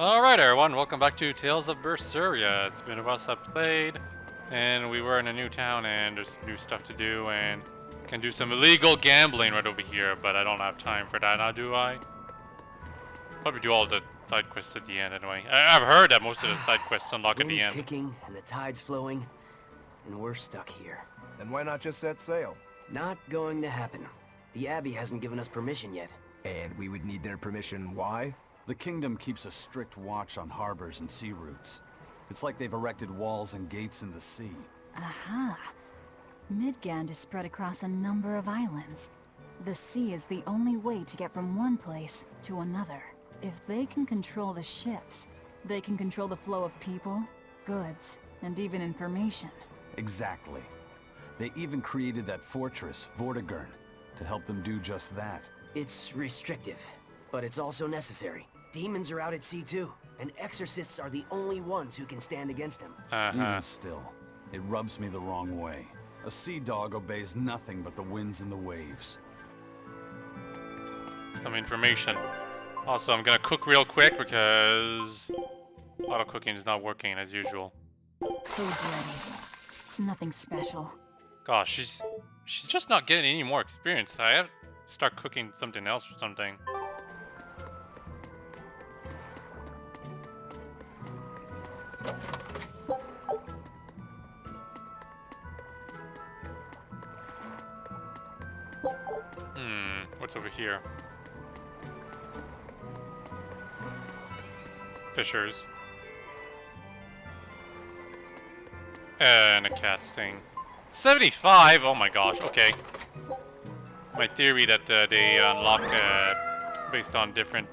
Alright everyone, welcome back to Tales of Berseria. It's been a while since I played, and we were in a new town and there's new stuff to do and can do some illegal gambling right over here, but I don't have time for that now, do I? Probably do all the side quests at the end anyway. I've heard that most of the side quests unlock at the Wind's end. kicking and the tide's flowing, and we're stuck here. Then why not just set sail? Not going to happen. The Abbey hasn't given us permission yet. And we would need their permission, why? The kingdom keeps a strict watch on harbors and sea routes. It's like they've erected walls and gates in the sea. Aha. Midgand is spread across a number of islands. The sea is the only way to get from one place to another. If they can control the ships, they can control the flow of people, goods, and even information. Exactly. They even created that fortress, Vortigern, to help them do just that. It's restrictive, but it's also necessary. Demons are out at sea too, and exorcists are the only ones who can stand against them. Even still, it rubs me the wrong way. A sea dog obeys nothing but the winds and the waves. Some information. Also, I'm gonna cook real quick because auto cooking is not working as usual. Food's ready. It's nothing special. Gosh, she's just not getting any more experience. I have to start cooking something else or something. What's over here? Fishers. And a cat sting. 75? Oh my gosh, okay. My theory that they unlock based on different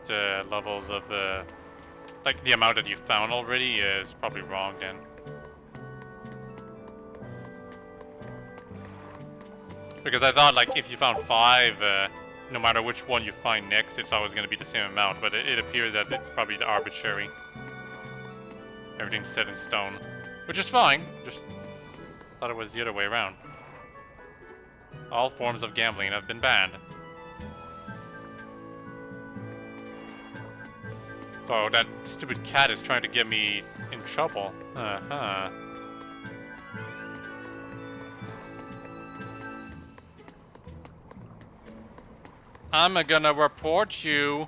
levels of like the amount that you found already is probably wrong then. Because I thought like if you found 5, no matter which one you find next, it's always going to be the same amount, but it appears that it's probably arbitrary. Everything's set in stone, which is fine, just thought it was the other way around. All forms of gambling have been banned. So that stupid cat is trying to get me in trouble. I'm gonna report you.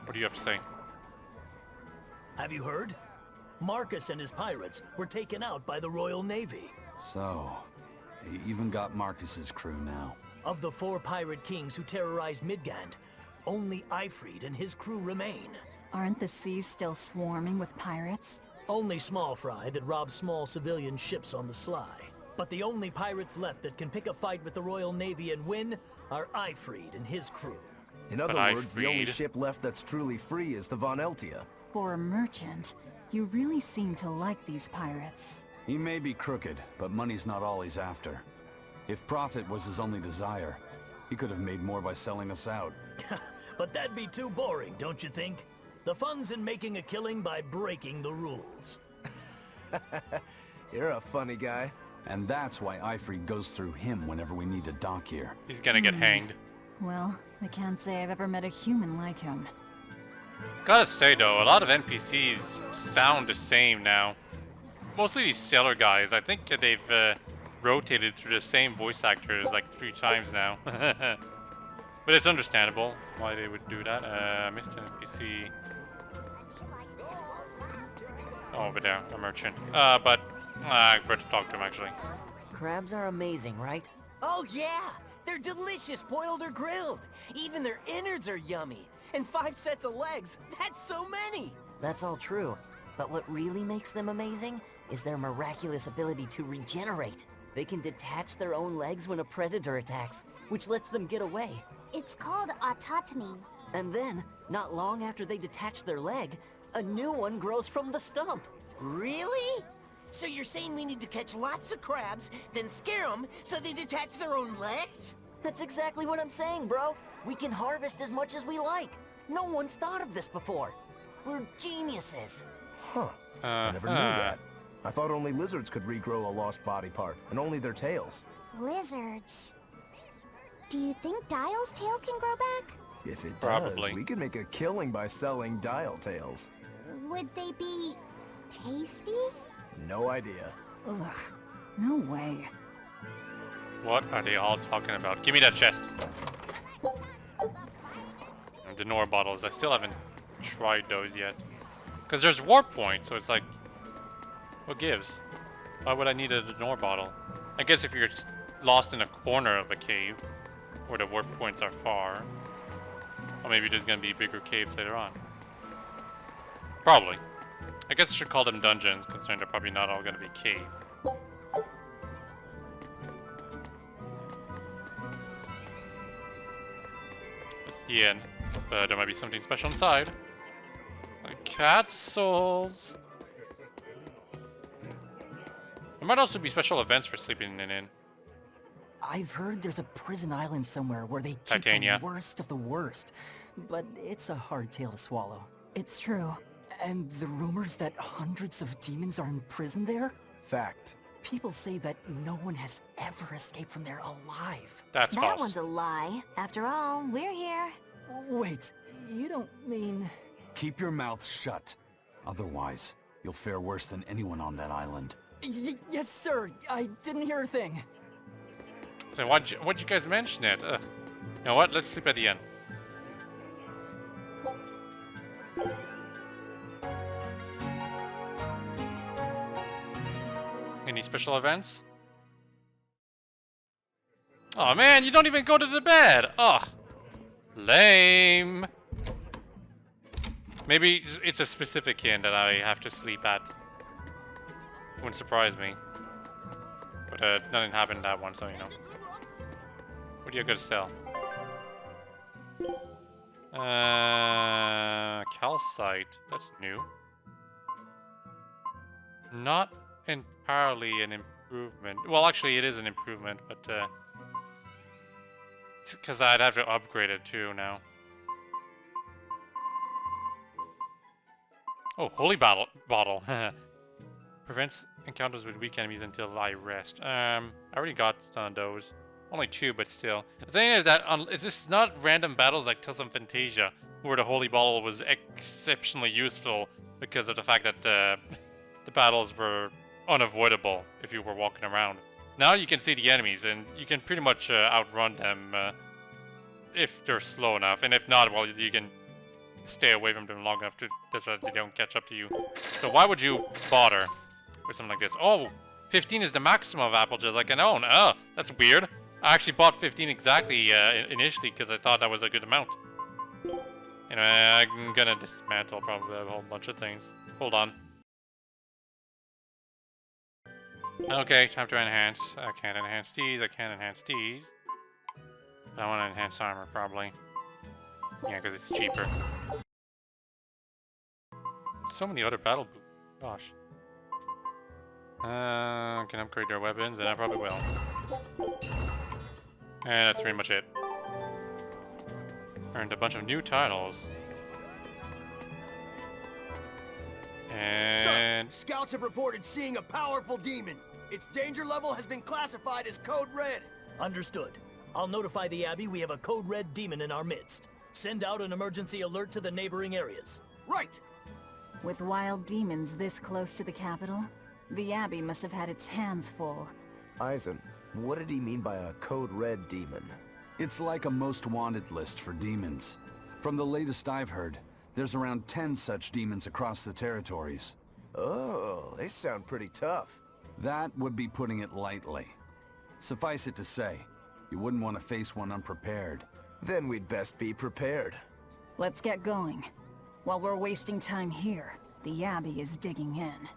What do you have to say? Have you heard? Marcus and his pirates were taken out by the Royal Navy. So, they even got Marcus's crew now. Of the 4 pirate kings who terrorized Midgand, only Ifrid and his crew remain. Aren't the seas still swarming with pirates? Only small fry that rob small civilian ships on the sly. But the only pirates left that can pick a fight with the Royal Navy and win are Ifrid and his crew. In other words, the only ship left that's truly free is the Von Eltia. For a merchant, you really seem to like these pirates. He may be crooked, but money's not all he's after. If profit was his only desire, he could have made more by selling us out. But that'd be too boring, don't you think? The fun's in making a killing by breaking the rules. You're a funny guy. And that's why Ifrid goes through him whenever we need to dock here. He's gonna get hanged. Well, I can't say I've ever met a human like him. Gotta say though, a lot of NPCs sound the same now. Mostly these sailor guys. I think they've rotated through the same voice actors like 3 times now. But it's understandable why they would do that. I missed an NPC. Oh, over there, a merchant. But I better talk to him actually. Crabs are amazing, right? Oh yeah! They're delicious, boiled or grilled. Even their innards are yummy. And 5 sets of legs, that's so many! That's all true. But what really makes them amazing is their miraculous ability to regenerate. They can detach their own legs when a predator attacks, which lets them get away. It's called autotomy. And then, not long after they detach their leg, a new one grows from the stump. Really? So you're saying we need to catch lots of crabs, then scare them so they detach their own legs? That's exactly what I'm saying, bro. We can harvest as much as we like. No one's thought of this before. We're geniuses. Huh. I never knew that. I thought only lizards could regrow a lost body part, and only their tails. Lizards. Do you think Dial's tail can grow back? If it Probably. does, we could make a killing by selling dial tails. Would they be tasty? No idea. Ugh, no way. What are they all talking about? Give me that chest. And the Nor bottles. I still haven't tried those yet. Because there's warp points, so it's like, what gives? Why would I need a Nor bottle? I guess if you're lost in a corner of a cave, where the warp points are far, or maybe there's gonna be bigger caves later on. Probably. I guess I should call them dungeons, considering they're probably not all gonna be cave. That's the end. But there might be something special inside. Like cat souls. There might also be special events for sleeping in an inn. I've heard there's a prison island somewhere where they keep Titania. the worst of the worst. But it's a hard tale to swallow. It's true. And the rumors that hundreds of demons are in prison there? Fact. People say that no one has ever escaped from there alive. That's That false. one's a lie. After all, we're here. Wait, you don't mean... Keep your mouth shut. Otherwise, you'll fare worse than anyone on that island. Yes, sir. I didn't hear a thing. So why'd you guys mention it? You know what? Let's sleep at the end. Any special events? Oh man, you don't even go to the bed! Ugh! Lame! Maybe it's a specific inn that I have to sleep at. Wouldn't surprise me. But nothing happened in that one, so you know. What do you got to sell? Calcite. That's new. Not entirely an improvement. Well, actually, it is an improvement, but it's because I'd have to upgrade it too now. Oh, holy bottle. Prevents encounters with weak enemies until I rest. I already got some of those. Only 2, but still. The thing is that it's just not random battles like Tales of Fantasia, where the holy bottle was exceptionally useful because of the fact that the battles were unavoidable if you were walking around. Now you can see the enemies, and you can pretty much outrun them if they're slow enough, and if not, well, you can stay away from them long enough to so that they don't catch up to you. So why would you bother with something like this? Oh, 15 is the maximum of apple gels I can own. Oh, that's weird. I actually bought 15 exactly initially because I thought that was a good amount. Anyway, I'm gonna dismantle probably a whole bunch of things. Hold on. Okay, time to enhance. I can't enhance these, I can't enhance these. But I want to enhance armor, probably. Yeah, because it's cheaper. So many other battle boots. Gosh. Can upgrade their weapons, and I probably will. And that's pretty much it. Earned a bunch of new titles. And... Sir, scouts have reported seeing a powerful demon. Its danger level has been classified as Code Red. Understood. I'll notify the Abbey we have a Code Red demon in our midst. Send out an emergency alert to the neighboring areas. Right! With wild demons this close to the capital, the Abbey must have had its hands full. Eisen, what did he mean by a Code Red demon? It's like a most wanted list for demons. From the latest I've heard, there's around 10 such demons across the territories. Oh, they sound pretty tough. That would be putting it lightly. Suffice it to say, you wouldn't want to face one unprepared. Then we'd best be prepared. Let's get going. While we're wasting time here, the Abbey is digging in.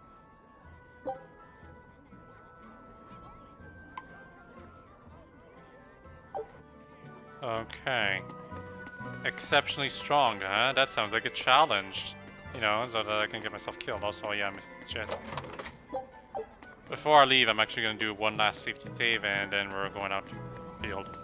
Okay. Exceptionally strong, huh? That sounds like a challenge. You know, so that I can get myself killed. Also, yeah, I missed the chest. Before I leave, I'm actually going to do one last safety save, and then we're going out to the field.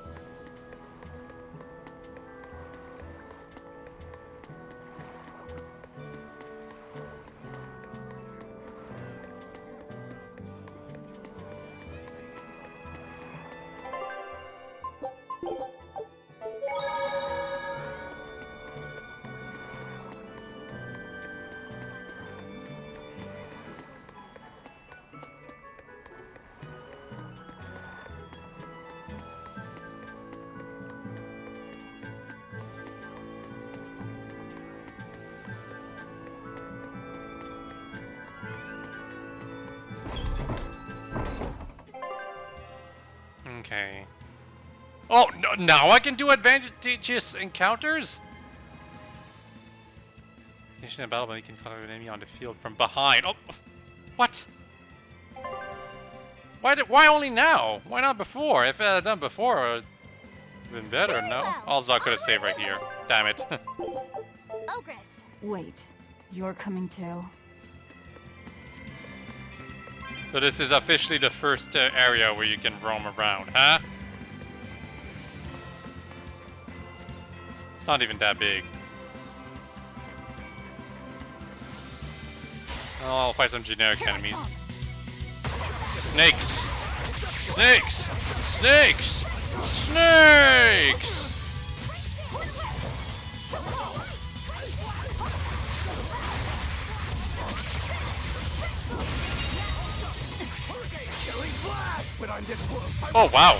Okay. Oh, no, now I can do advantageous encounters? Finishing a battle when you can conquer an enemy on the field from behind. Oh, what? Why only now? Why not before? If I had done before, it would have been better, no? Also, I could have saved right here. Damn it. Ogress. Wait, you're coming too? So this is officially the first area where you can roam around, huh? It's not even that big. Oh, I'll fight some generic enemies. Snakes! Snakes! Snakes! Snakes! Oh wow!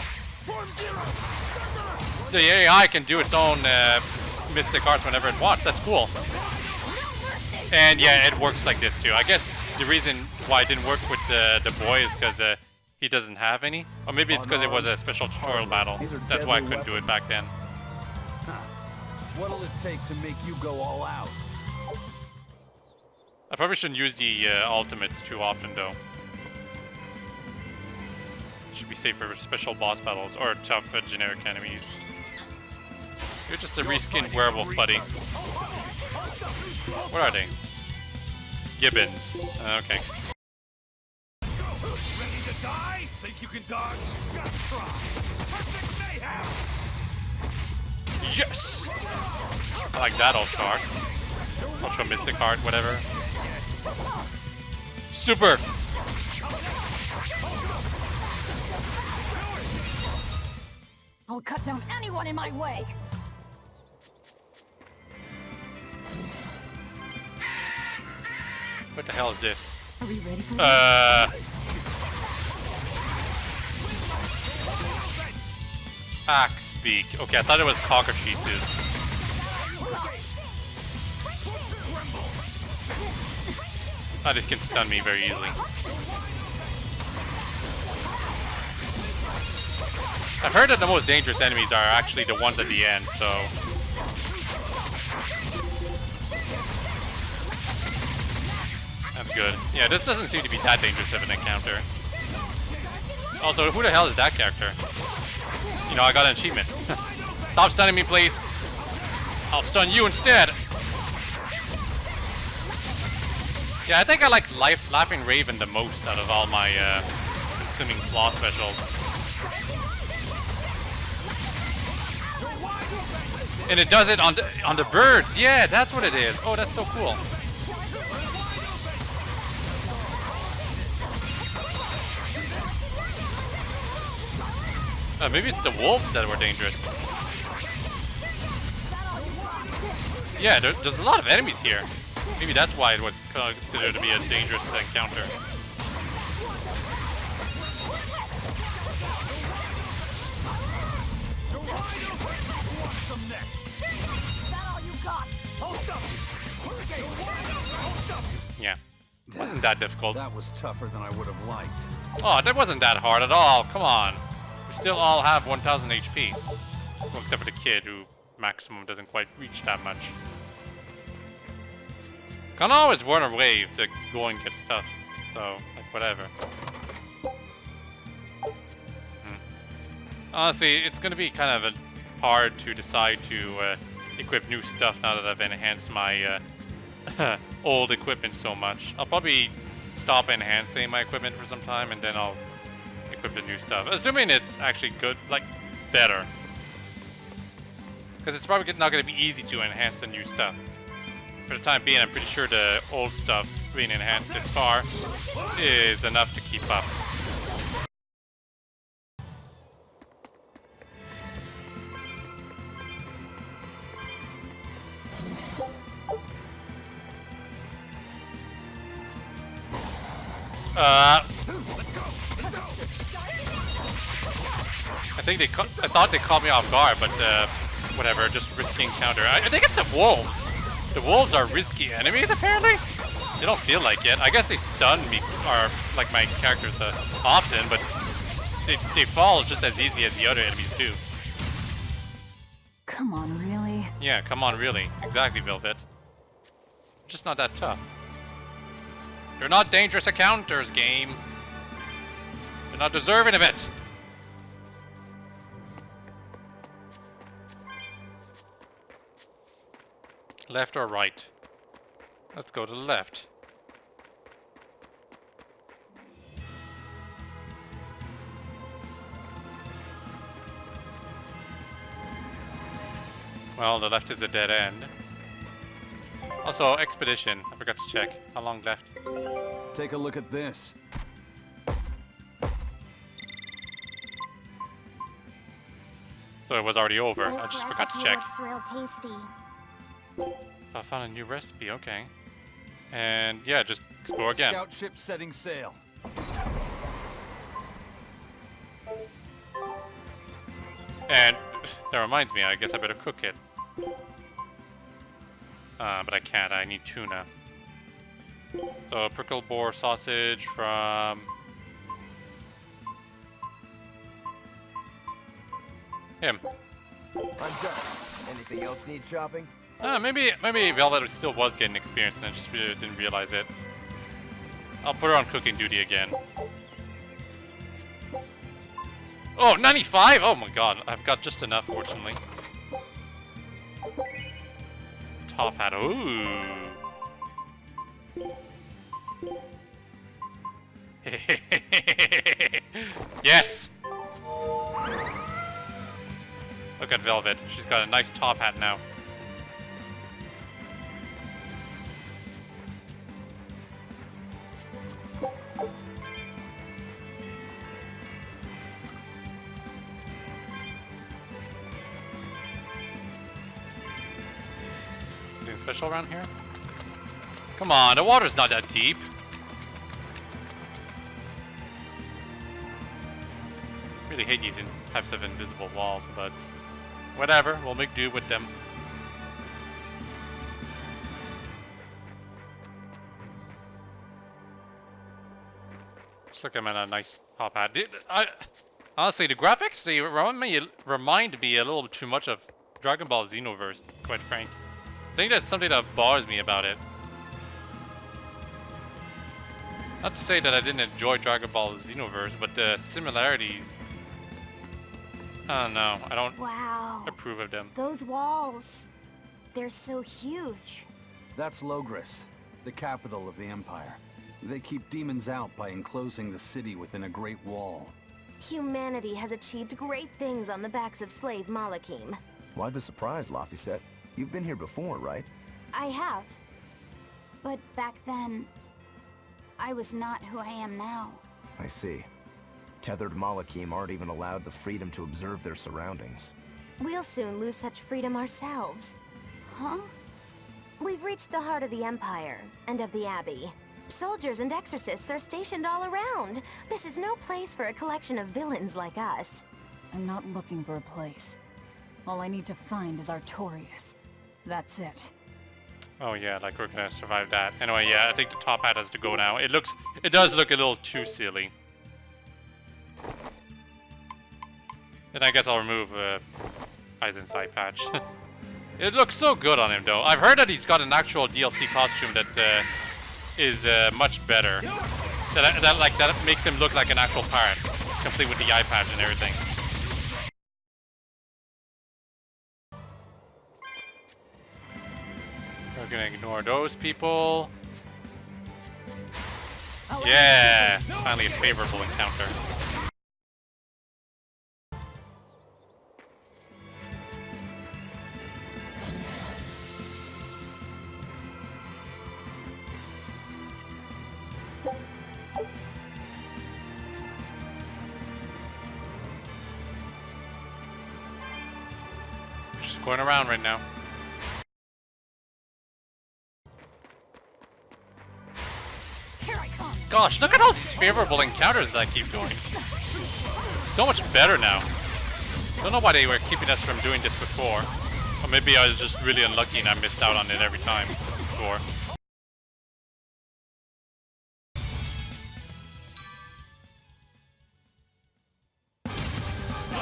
The AI can do its own mystic arts whenever it wants. That's cool. And yeah, it works like this too. I guess the reason why it didn't work with the boy is because he doesn't have any. Or maybe it's because it was a special tutorial battle. That's why I couldn't do it back then. What'll it take to make you go all out? I probably shouldn't use the ultimates too often though. Should be safe for special boss battles or tough generic enemies. You're just a reskinned werewolf, buddy. What are they? Gibbons. Okay. Ready to die? Think you can dodge? Just try. Perfect mayhem. Yes! I like that ultra art. Ultra mystic art, whatever. Super! I'll cut down anyone in my way! What the hell is this? Are we ready for this? Axe speak. Okay, I thought it was cockatrices. Oh, it can stun me very easily. I've heard that the most dangerous enemies are actually the ones at the end, so... That's good. Yeah, this doesn't seem to be that dangerous of an encounter. Also, who the hell is that character? You know, I got an achievement. Stop stunning me, please. I'll stun you instead. Yeah, I think I like Laughing Raven the most out of all my consuming flaw specials. And it does it on the birds. Yeah, that's what it is. Oh, that's so cool. Maybe it's the wolves that were dangerous. Yeah, there's a lot of enemies here. Maybe that's why it was considered to be a dangerous encounter. Yeah, wasn't that difficult. That was tougher than I would have liked. Oh, that wasn't that hard at all. Come on. We still all have 1000 HP. Well, except for the kid who maximum doesn't quite reach that much. Can always run away if the going gets tough. So, like, whatever. Honestly, it's gonna be kind of hard to decide to equip new stuff now that I've enhanced my old equipment so much. I'll probably stop enhancing my equipment for some time and then I'll equip the new stuff. Assuming it's actually good, like, better. Because it's probably not going to be easy to enhance the new stuff. For the time being, I'm pretty sure the old stuff being enhanced this far is enough to keep up. I thought they caught me off guard, but whatever, just risky encounter. I think it's the wolves. The wolves are risky enemies, apparently? They don't feel like it. I guess they stun me, or like my characters often, but they fall just as easy as the other enemies do. Come on, really? Yeah, come on, really. Exactly, Velvet. Just not that tough. You're not dangerous encounters, game. You're not deserving of it. Left or right? Let's go to the left. Well, the left is a dead end. Also, expedition. I forgot to check. How long left? Take a look at this. So it was already over. I This just forgot to recipe check. looks real tasty. I found a new recipe. Okay. And yeah, just explore again. Scout ship setting sail. And that reminds me, I guess I better cook it. But I can't. I need tuna. So prickle boar sausage from him. I'm done. Anything else need chopping? Maybe Velvet still was getting experience and I just really didn't realize it. I'll put her on cooking duty again. Oh, 95! Oh my god, I've got just enough, fortunately. Top hat, ooh! Yes! Look at Velvet, she's got a nice top hat now. Anything special around here? Come on, the water's not that deep. Really hate these types of invisible walls, but whatever, we'll make do with them. Just look at him in a nice top hat. Honestly, the graphics, they remind me a little too much of Dragon Ball Xenoverse, quite frank. I think that's something that bothers me about it. Not to say that I didn't enjoy Dragon Ball Xenoverse, but the similarities... I don't know, I don't Wow. approve of them. Those walls. They're so huge. That's Logris, the capital of the Empire. They keep demons out by enclosing the city within a great wall. Humanity has achieved great things on the backs of slave Malakim. Why the surprise, Laphicet? You've been here before, right? I have. But back then, I was not who I am now. I see. Tethered Malakim aren't even allowed the freedom to observe their surroundings. We'll soon lose such freedom ourselves. Huh? We've reached the heart of the Empire, and of the Abbey. Soldiers and exorcists are stationed all around. This is no place for a collection of villains like us. I'm not looking for a place. All I need to find is Artorias. That's it. Oh yeah, like we're gonna survive that. Anyway, yeah, I think the top hat has to go now. It does look a little too silly. Then I guess I'll remove Aizen's eye patch. It looks so good on him though. I've heard that he's got an actual DLC costume that is much better. That makes him look like an actual pirate, complete with the eye patch and everything. We're gonna ignore those people. Yeah, finally a favorable encounter. Just going around right now. Here I come. Gosh, look at all these favorable encounters that I keep doing. So much better now. Don't know why they were keeping us from doing this before. Or maybe I was just really unlucky and I missed out on it every time before.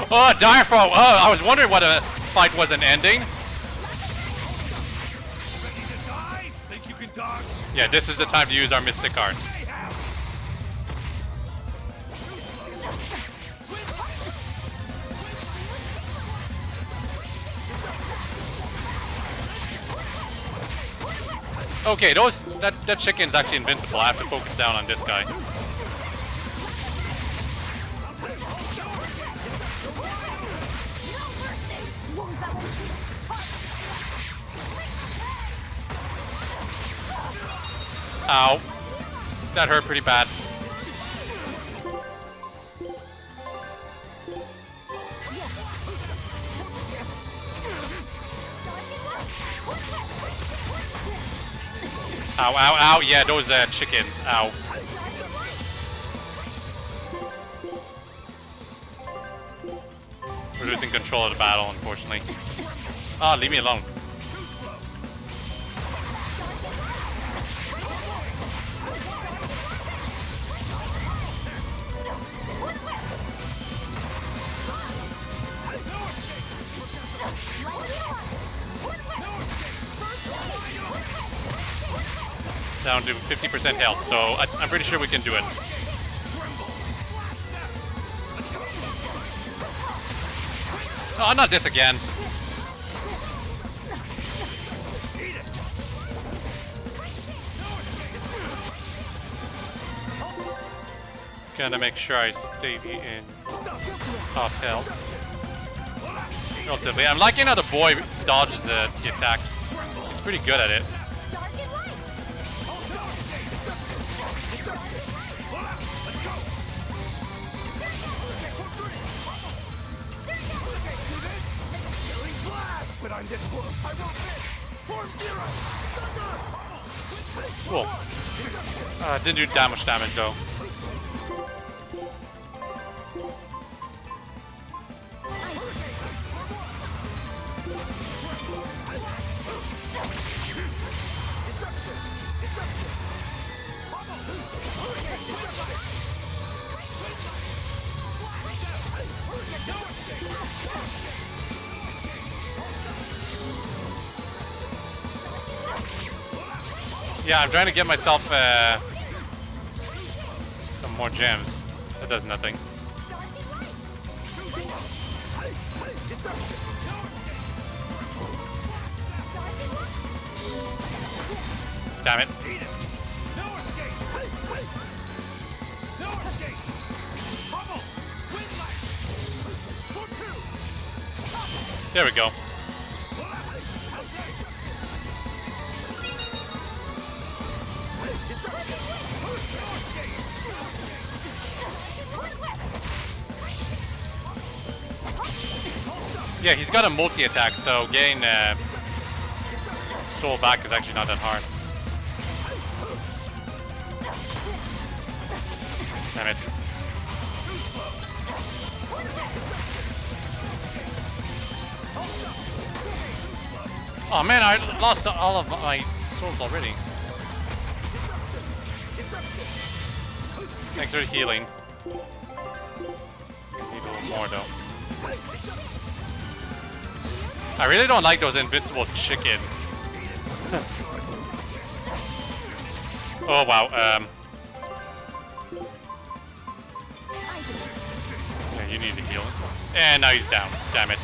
Oh, Direfall! Oh, I was wondering what a fight wasn't ending. Ready to die? Think you can dodge? Yeah, this is the time to use our Mystic Arts. Okay, that chicken's actually invincible. I have to focus down on this guy. Ow. That hurt pretty bad. Ow, ow, ow. Yeah, those chickens. Ow. We're losing control of the battle, unfortunately. Ah, leave me alone. Down to 50% health, so I'm pretty sure we can do it. Oh, not this again. Gonna make sure I stay in top health. Relatively. I'm liking how the boy dodges the attacks. He's pretty good at it. Cool. Didn't do that much damage though. Yeah, I'm trying to get myself some more gems. That does nothing. Damn it. There we go. Yeah, he's got a multi-attack, so getting soul back is actually not that hard. Damn it. Oh man, I lost all of my souls already. Thanks for the healing. Need a little more though. I really don't like those invincible chickens. Oh wow, yeah, you need to heal. And now he's down, damn it.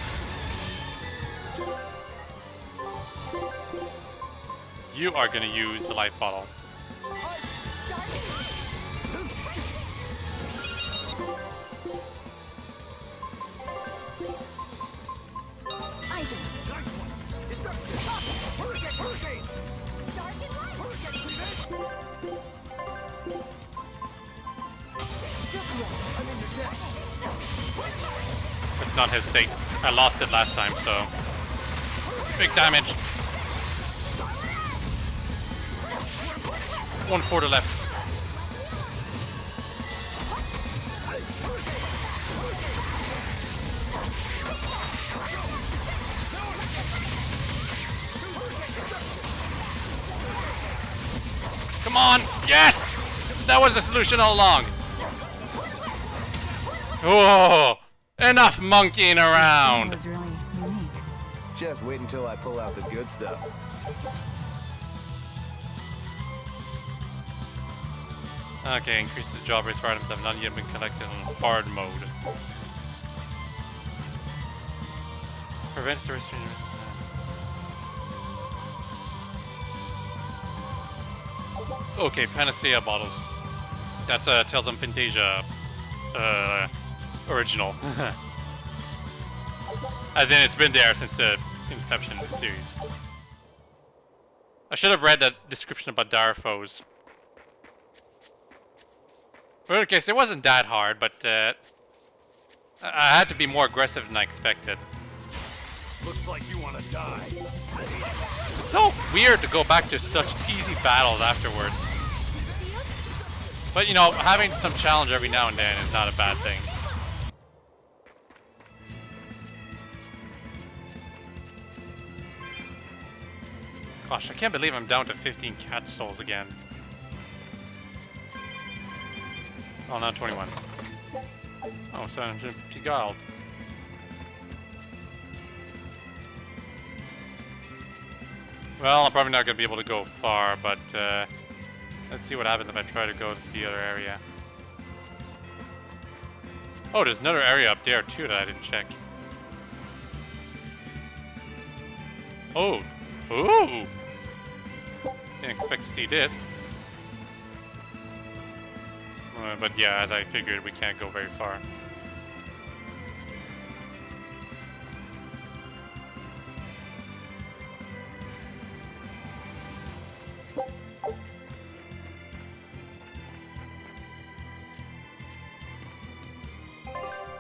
You are gonna use the life bottle. It's not his state. I lost it last time, so big damage. 1/4 left. Come on! Yes! That was the solution all along. Oh! Enough monkeying This around! was really unique. Just wait until I pull out the good stuff. Okay, increases job rates for items that have not yet been collected on hard mode. Prevents the restraint. Okay, Panacea bottles. That's Tales of Fantasia original. As in, it's been there since the inception of the series. I should have read that description about Darfos. But okay, so it wasn't that hard, but I had to be more aggressive than I expected. Looks like you want to die. It's so weird to go back to such easy battles afterwards. But you know, having some challenge every now and then is not a bad thing. Gosh, I can't believe I'm down to 15 cat souls again. Oh, not 21. Oh, 750 gold. Well, I'm probably not going to be able to go far, but let's see what happens if I try to go to the other area. Oh, there's another area up there too that I didn't check. Oh! Ooh! Didn't expect to see this. But yeah, as I figured, we can't go very far.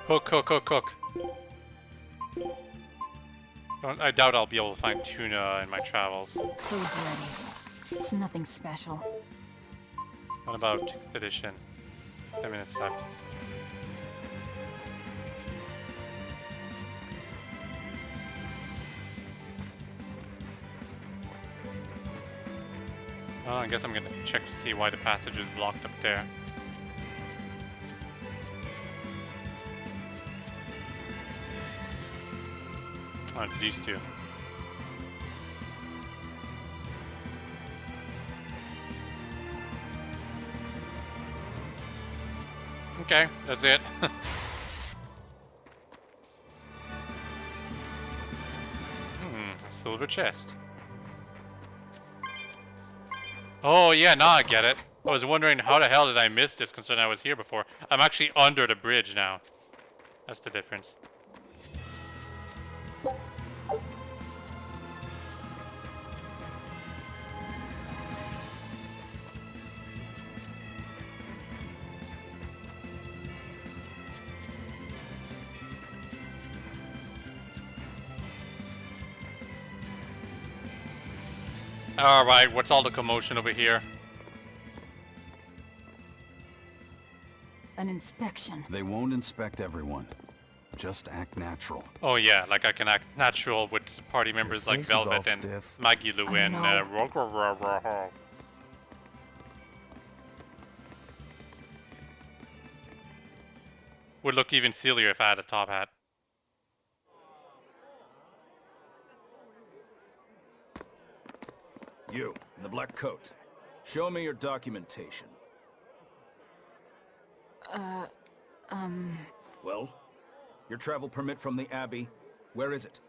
Hook, hook, hook, hook. I doubt I'll be able to find tuna in my travels. Food's ready. It's nothing special. What about expedition? 10 minutes left. Oh, I guess I'm gonna check to see why the passage is blocked up there. Oh, it's these two. Okay, that's it. A silver chest. Oh yeah, now I get it. I was wondering how the hell did I miss this considering I was here before. I'm actually under the bridge now. That's the difference. Alright, what's all the commotion over here? An inspection. They won't inspect everyone. Just act natural. Oh yeah, like I can act natural with party members like face is all Velvet and stiff. Maggie Lou I and know. would look even sillier if I had a top hat. You, in the black coat. Show me your documentation. Well? Your travel permit from the Abbey, where is it?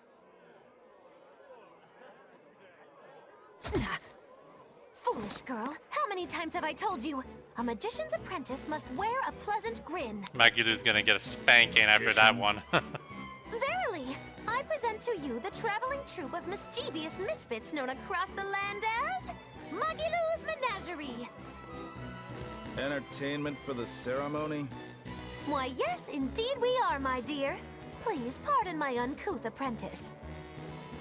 Foolish girl, how many times have I told you? A magician's apprentice must wear a pleasant grin. Maggie Lou's gonna get a spanking after that one. Verily, I present to you the traveling troupe of mischievous misfits known across the land as Maggie Lou's Menagerie. Entertainment for the ceremony? Why, yes, indeed we are, my dear. Please pardon my uncouth apprentice.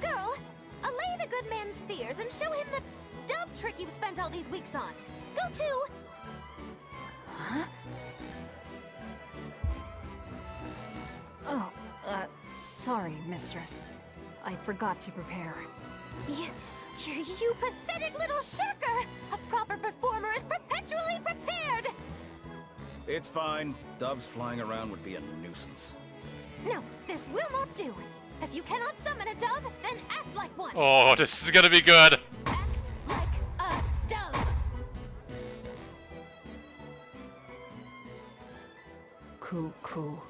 Girl, allay the good man's fears and show him the dove trick you've spent all these weeks on. Go to... Huh? Oh, sorry, mistress. I forgot to prepare. You pathetic little shirker! A proper performer is perpetually prepared! It's fine. Doves flying around would be a nuisance. No, this will not do. If you cannot summon a dove, then act like one. Oh, this is gonna be good. Act like a dove. Cool.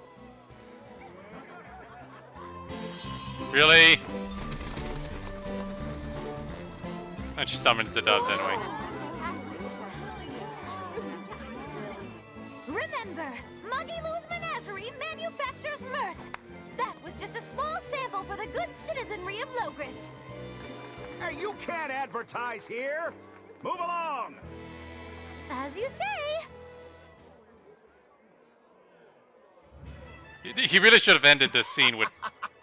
Really? And she summons the doves anyway. Remember, Muggy Lou's Menagerie manufactures mirth. That was just a small sample for the good citizenry of Logris. Hey, you can't advertise here! Move along! As you say. He really should have ended this scene with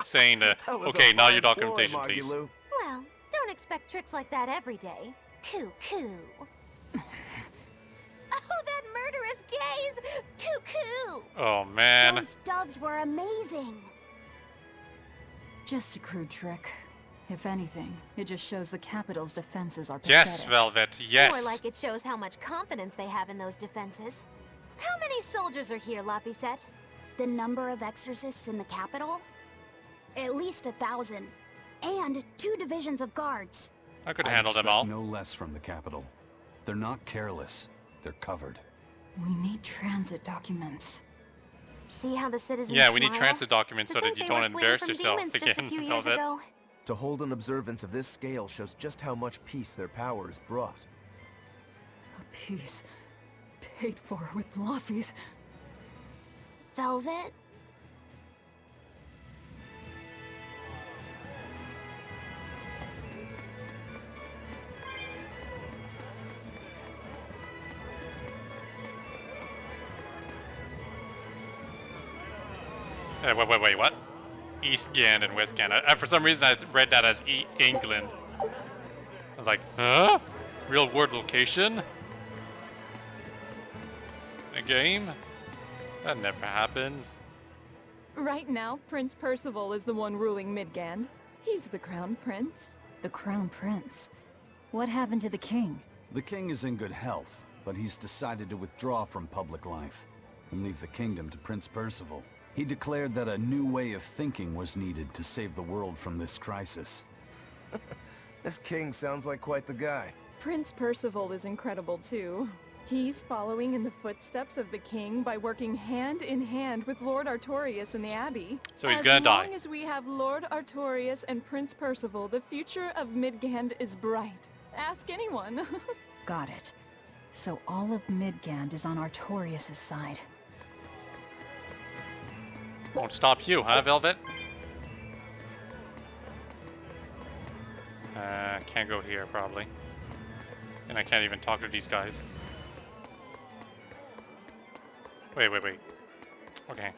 saying, That was okay, a now your fine ploy, documentation, Moggy please. Lou. Well, don't expect tricks like that every day. Coo. Oh, that murderous gaze! Coo. Oh, man. Those doves were amazing. Just a crude trick. If anything, it just shows the capital's defenses are pathetic. Yes, Velvet, yes. More like it shows how much confidence they have in those defenses. How many soldiers are here, Laphicet? The number of exorcists in the capital? At least 1,000. And 2 divisions of guards. I could I handle them expect all. no less from the capital. They're not careless. They're covered. We need transit documents. See how the citizens Yeah, we need smile? transit documents To so that think you they don't were fleeing embarrass from yourself demons again, just a few years Velvet. ago. To hold an observance of this scale shows just how much peace their power has brought. A piece paid for with Laffy's. Velvet? Wait, what? East Gand and West Gand. For some reason, I read that as England. I was like, huh? Real world location? A game? That never happens. Right now, Prince Percival is the one ruling Midgand. He's the crown prince. The crown prince. What happened to the king? The king is in good health, but he's decided to withdraw from public life and leave the kingdom to Prince Percival. He declared that a new way of thinking was needed to save the world from this crisis. This king sounds like quite the guy. Prince Percival is incredible too. He's following in the footsteps of the king by working hand in hand with Lord Artorias in the Abbey. So he's gonna die. As long as we have Lord Artorias and Prince Percival, the future of Midgand is bright. Ask anyone. Got it. So all of Midgand is on Artorias' side. Won't stop you, huh, Velvet? Can't go here, probably. And I can't even talk to these guys. Wait. Okay.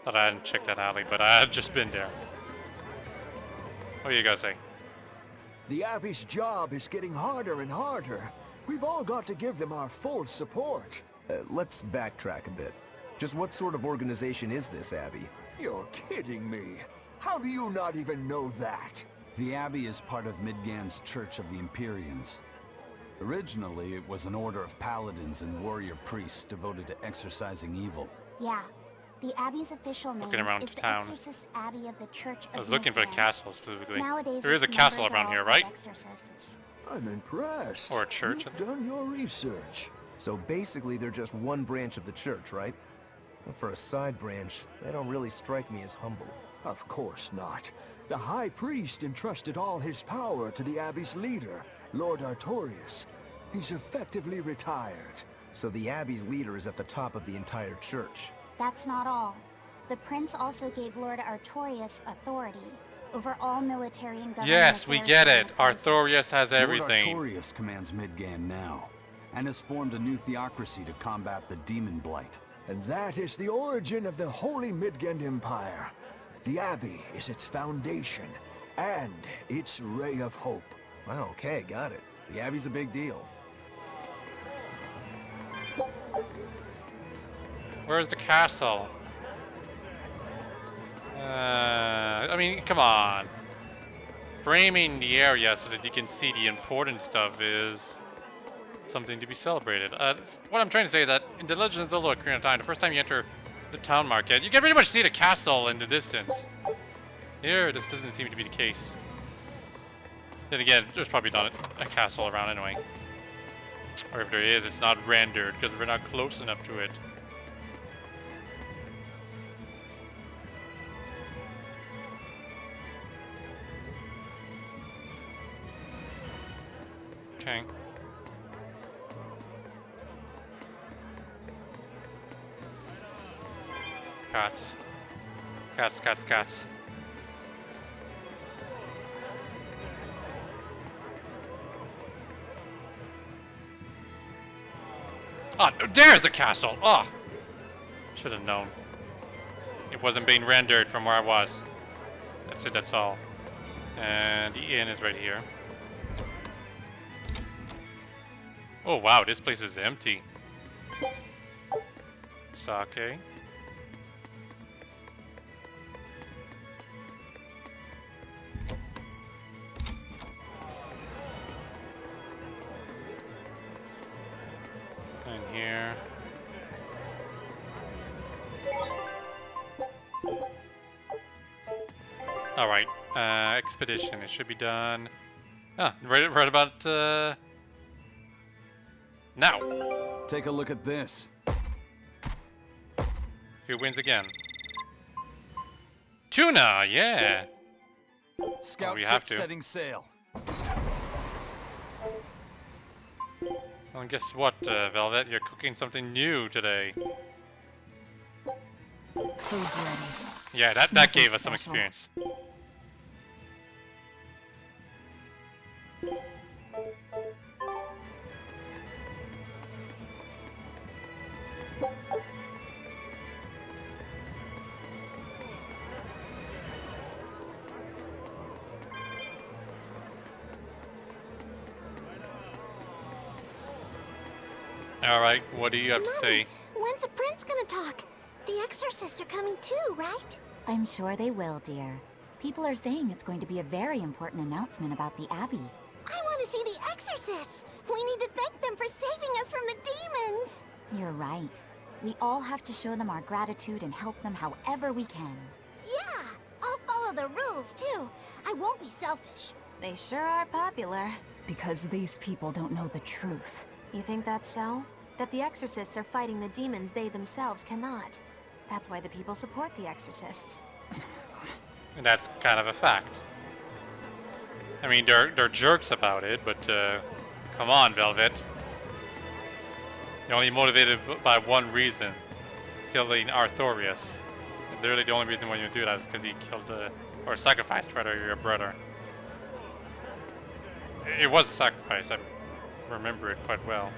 Thought I hadn't checked that alley, but I had just been there. What do you guys say? The Abbey's job is getting harder and harder. We've all got to give them our full support. Let's backtrack a bit. Just what sort of organization is this Abbey? You're kidding me. How do you not even know that? The Abbey is part of Midgand's Church of the Empyreans. Originally, it was an order of paladins and warrior priests devoted to exorcising evil. Yeah. The Abbey's official name Looking around is the town. Exorcist Abbey of the Church of I was looking for a Midgand. castle specifically. Nowadays, There is a its castle members are around all here, called right? Exorcists. I'm impressed. Or a church. You've done your research. So basically they're just one branch of the church, right? For a side branch, they don't really strike me as humble. Of course not. The High Priest entrusted all his power to the Abbey's leader, Lord Artorias. He's effectively retired. So the Abbey's leader is at the top of the entire church. That's not all. The prince also gave Lord Artorias authority over all military and government Yes, we affairs get around it. the provinces. Artorias has everything. Lord Artorias commands Midgand now, and has formed a new theocracy to combat the demon blight. And that is the origin of the Holy Midgand Empire. The Abbey is its foundation, and its ray of hope. Wow, okay, got it. The Abbey's a big deal. Where's the castle? I mean, come on. Framing the area so that you can see the important stuff is something to be celebrated. What I'm trying to say is that in The Legend of Zelda: Ocarina of Time, the first time you enter the town market. You can pretty much see the castle in the distance. Here, this doesn't seem to be the case. Then again, there's probably not a castle around anyway. Or if there is, it's not rendered because we're not close enough to it. Okay. Cats. Cats, cats, cats. Oh, there's the castle! Oh! Should have known. It wasn't being rendered from where I was. That's it, that's all. And the inn is right here. Oh wow, this place is empty. Sake. And here. Alright, expedition, it should be done. Ah, right about, now. Take a look at this. Who wins again? Tuna, yeah. Scout we ship have to. setting sail. Well, and guess what, Velvet? You're cooking something new today. Food's ready. Yeah, that Nothing gave us some special. experience. Alright, what do you have to say? When's the prince gonna talk? The exorcists are coming too, right? I'm sure they will, dear. People are saying it's going to be a very important announcement about the Abbey. I want to see the exorcists! We need to thank them for saving us from the demons! You're right. We all have to show them our gratitude and help them however we can. Yeah! I'll follow the rules, too. I won't be selfish. They sure are popular. Because these people don't know the truth. You think that's so? That the exorcists are fighting the demons they themselves cannot. That's why the people support the exorcists. And that's kind of a fact. I mean, they're jerks about it, but come on, Velvet. You're only motivated by one reason: killing Artorias. And literally, the only reason why you do that is because he killed or sacrificed rather your brother. It was a sacrifice. I remember it quite well.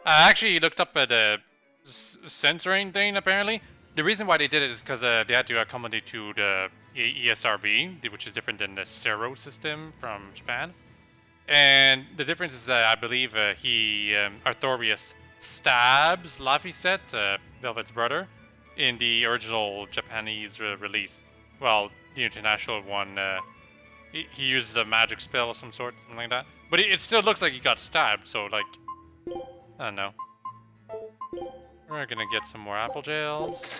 I actually looked up at the censoring thing, apparently. The reason why they did it is because they had to accommodate to the ESRB, which is different than the Zero system from Japan. And the difference is I believe Artorias stabs Laphicet, Velvet's brother, in the original Japanese release. Well, the international one, he uses a magic spell of some sort, something like that. But it still looks like he got stabbed, so like, I don't know. We're gonna get some more apple gels.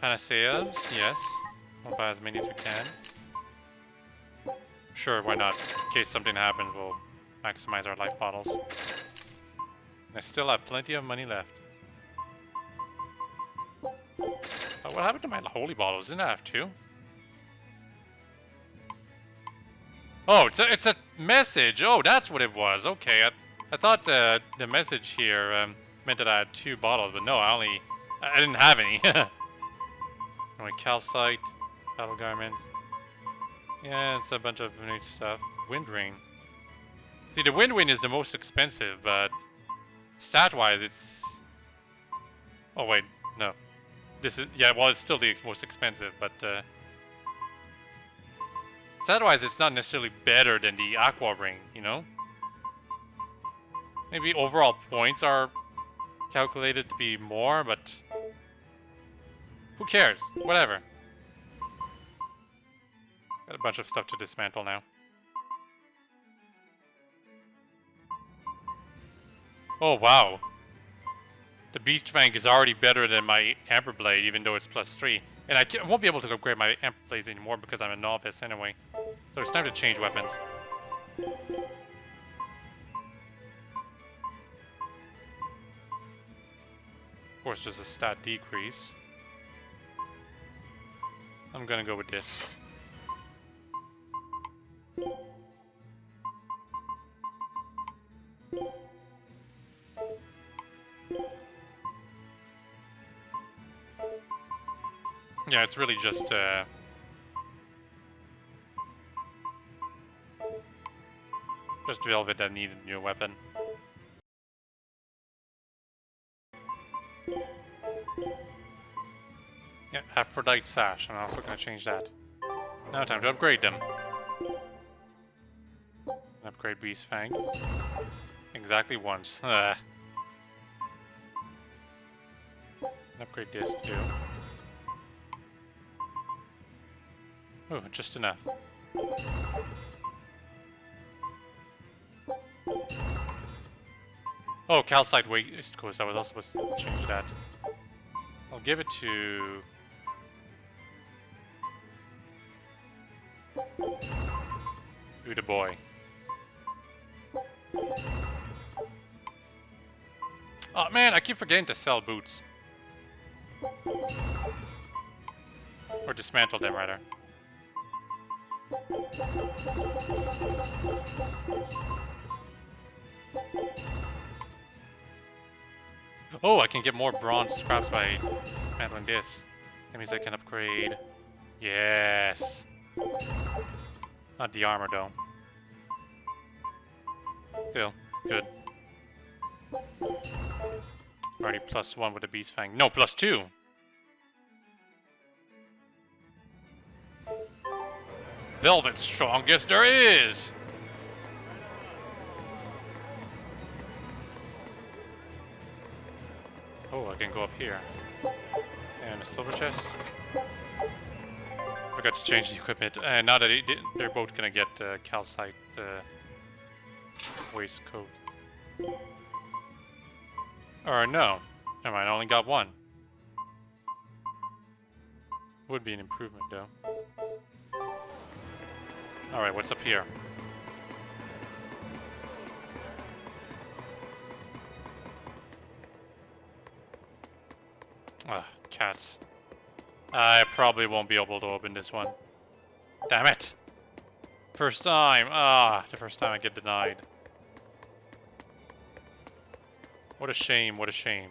Panaceas, yes. We'll buy as many as we can. Sure, why not? In case something happens, we'll maximize our life bottles. And I still have plenty of money left. What happened to my holy bottles? Didn't I have two? Oh, it's a message. Oh, that's what it was. Okay, I thought the message here meant that I had two bottles, but no, I didn't have any. Anyway, calcite, battle garments. Yeah, it's a bunch of neat stuff. Wind ring. See, the wind ring is the most expensive, but stat-wise, it's. Oh wait, no. This is well, it's still the most expensive, but stat-wise, it's not necessarily better than the aqua ring, you know. Maybe overall points are calculated to be more, but who cares? Whatever. Got a bunch of stuff to dismantle now. Oh wow. The Beast Fang is already better than my Amber Blade, even though it's +3. And I won't be able to upgrade my Amber Blades anymore because I'm a novice anyway. So it's time to change weapons. Of course, there's a stat decrease. I'm gonna go with this. Yeah, it's really just Velvet that needed a new weapon. Yeah, Aphrodite Sash. I'm also gonna change that. Now time to upgrade them. Upgrade Beast Fang. Exactly once. Upgrade this too. Oh, just enough. Oh, Calcite Waste Coast. I was also supposed to change that. I'll give it to... Ooh, the boy. Oh man, I keep forgetting to sell boots. Or dismantle them, rather. Oh, I can get more bronze scraps by handling this. That means I can upgrade. Yes. Not the armor though. Still, good. Already +1 with the Beast Fang. No, +2! Velvet's strongest there is! Oh, I can go up here. And a silver chest. Forgot to change the equipment. And now that they're both gonna get calcite waistcoat. Or no. Never mind, I only got one. Would be an improvement though. Alright, what's up here? Ah, cats. I probably won't be able to open this one. Damn it! First time! Ah, the first time I get denied. What a shame, what a shame.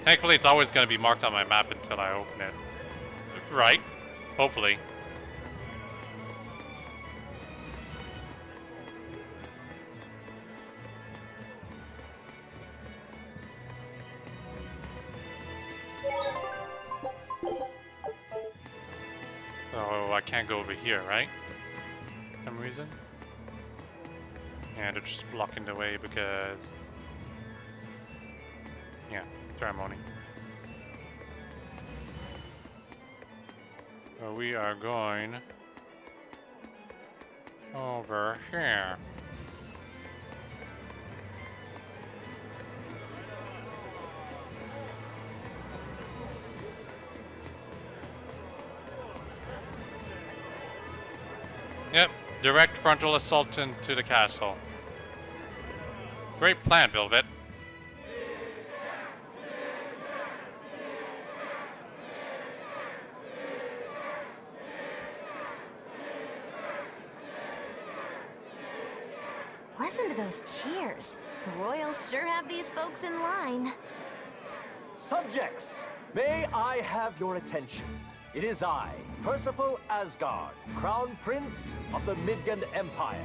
Thankfully, it's always going to be marked on my map until I open it. Right? Hopefully. Oh, I can't go over here, right? For some reason. Yeah, they're just blocking the way because... yeah, ceremony. So we are going over here. Yep, direct frontal assault into the castle. Great plan, Velvet. Listen to those cheers. The royals sure have these folks in line. Subjects, may I have your attention? It is I, Percival Asgard, Crown Prince of the Midgard Empire.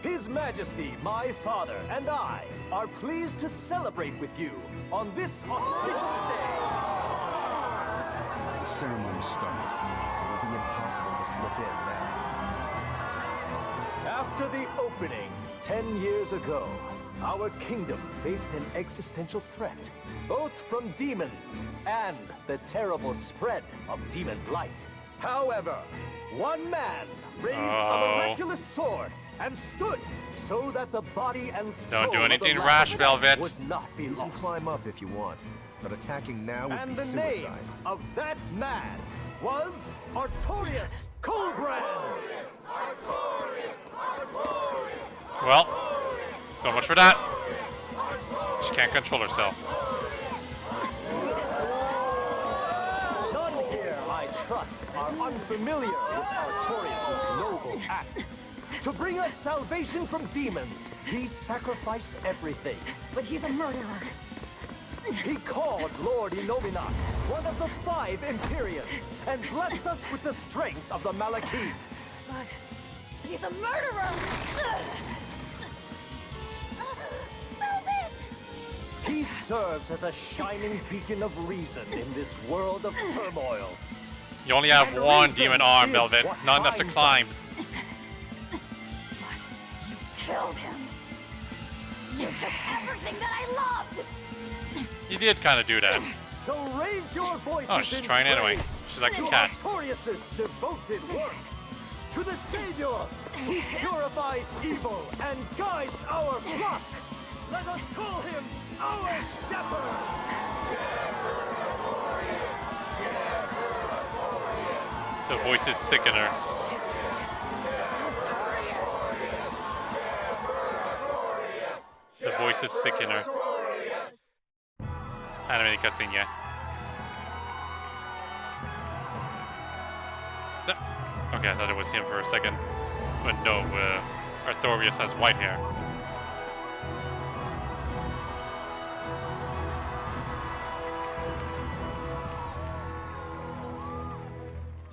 His Majesty, my father, and I are pleased to celebrate with you on this auspicious day. The ceremony started. It will be impossible to slip in now. After the opening, 10 years ago, our kingdom faced an existential threat, both from demons and the terrible spread of demon light. However, one man raised a miraculous sword and stood so that the body and soul Don't do anything of the rash, land Velvet. would not be You can lost. climb up if you want, but attacking now would And be the suicide. name of that man was Artorius Colbrand. Well, so much for that. She can't control herself. None here, I trust, are unfamiliar with Artorius' noble act. To bring us salvation from demons, he sacrificed everything. But he's a murderer. He called Lord Innominat one of the 5 Imperiums and blessed us with the strength of the Malachim. But he's a murderer! Velvet! He serves as a shining beacon of reason in this world of turmoil. You only have And one reason demon arm, is Velvet. what Not enough to binds climb. us. You killed him. You took everything that I loved! You did kind of do that. So raise your voices Oh, she's in trying anyway. praise She's like a to cat. Artorius' devoted work, to the Savior who purifies evil and guides our flock. Let us call him our shepherd. The voice is sickener. The voice is sickener. Animated cutscene, yeah. Okay, I thought it was him for a second. But no, Artorius has white hair.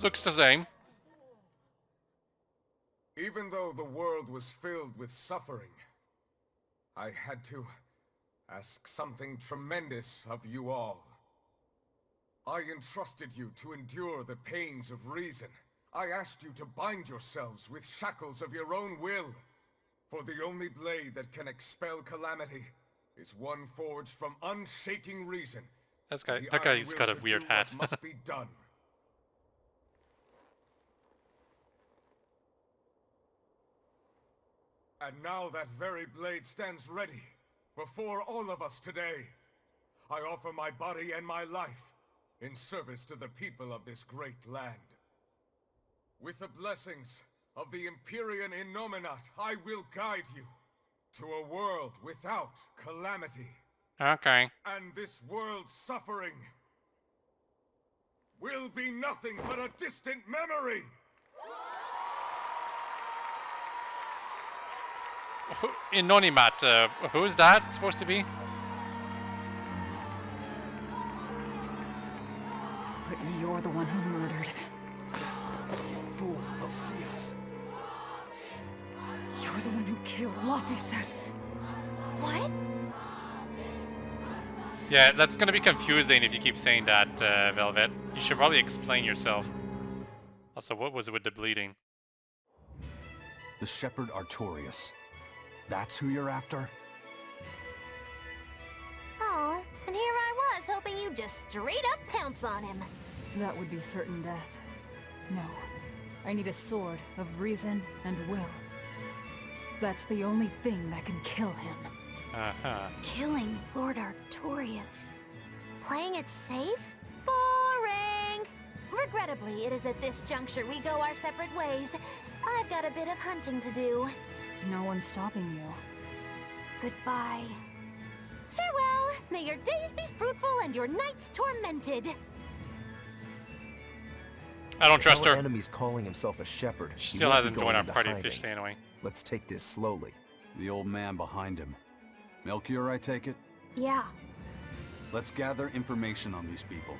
Looks the same. Even though the world was filled with suffering, I had to ask something tremendous of you all. I entrusted you to endure the pains of reason. I asked you to bind yourselves with shackles of your own will. For the only blade that can expel calamity is one forged from unshaking reason. That guy's got a weird hat. Must be done. And now that very blade stands ready before all of us today. I offer my body and my life in service to the people of this great land. With the blessings of the Empyrean Innominat, I will guide you to a world without calamity. Okay. And this world's suffering will be nothing but a distant memory! Inonimat, who is that supposed to be? But you're the one who murdered. Fool, they'll see us. You're the one who killed Laphicet. What? Yeah, that's gonna be confusing if you keep saying that, Velvet. You should probably explain yourself. Also, what was it with the bleeding? The Shepherd Artorius. That's who you're after? Oh, and here I was hoping you'd just straight up pounce on him. That would be certain death. No. I need a sword of reason and will. That's the only thing that can kill him. Uh-huh. Killing Lord Artorius. Playing it safe? Boring! Regrettably, it is at this juncture we go our separate ways. I've got a bit of hunting to do. No one's stopping you. Goodbye. Farewell! May your days be fruitful and your nights tormented. I don't trust Our her. enemy's calling himself a shepherd. She He still won't be hasn't going joined our into party hiding. officially anyway. Let's take this slowly. The old man behind him. Melchior, I take it? Yeah. Let's gather information on these people.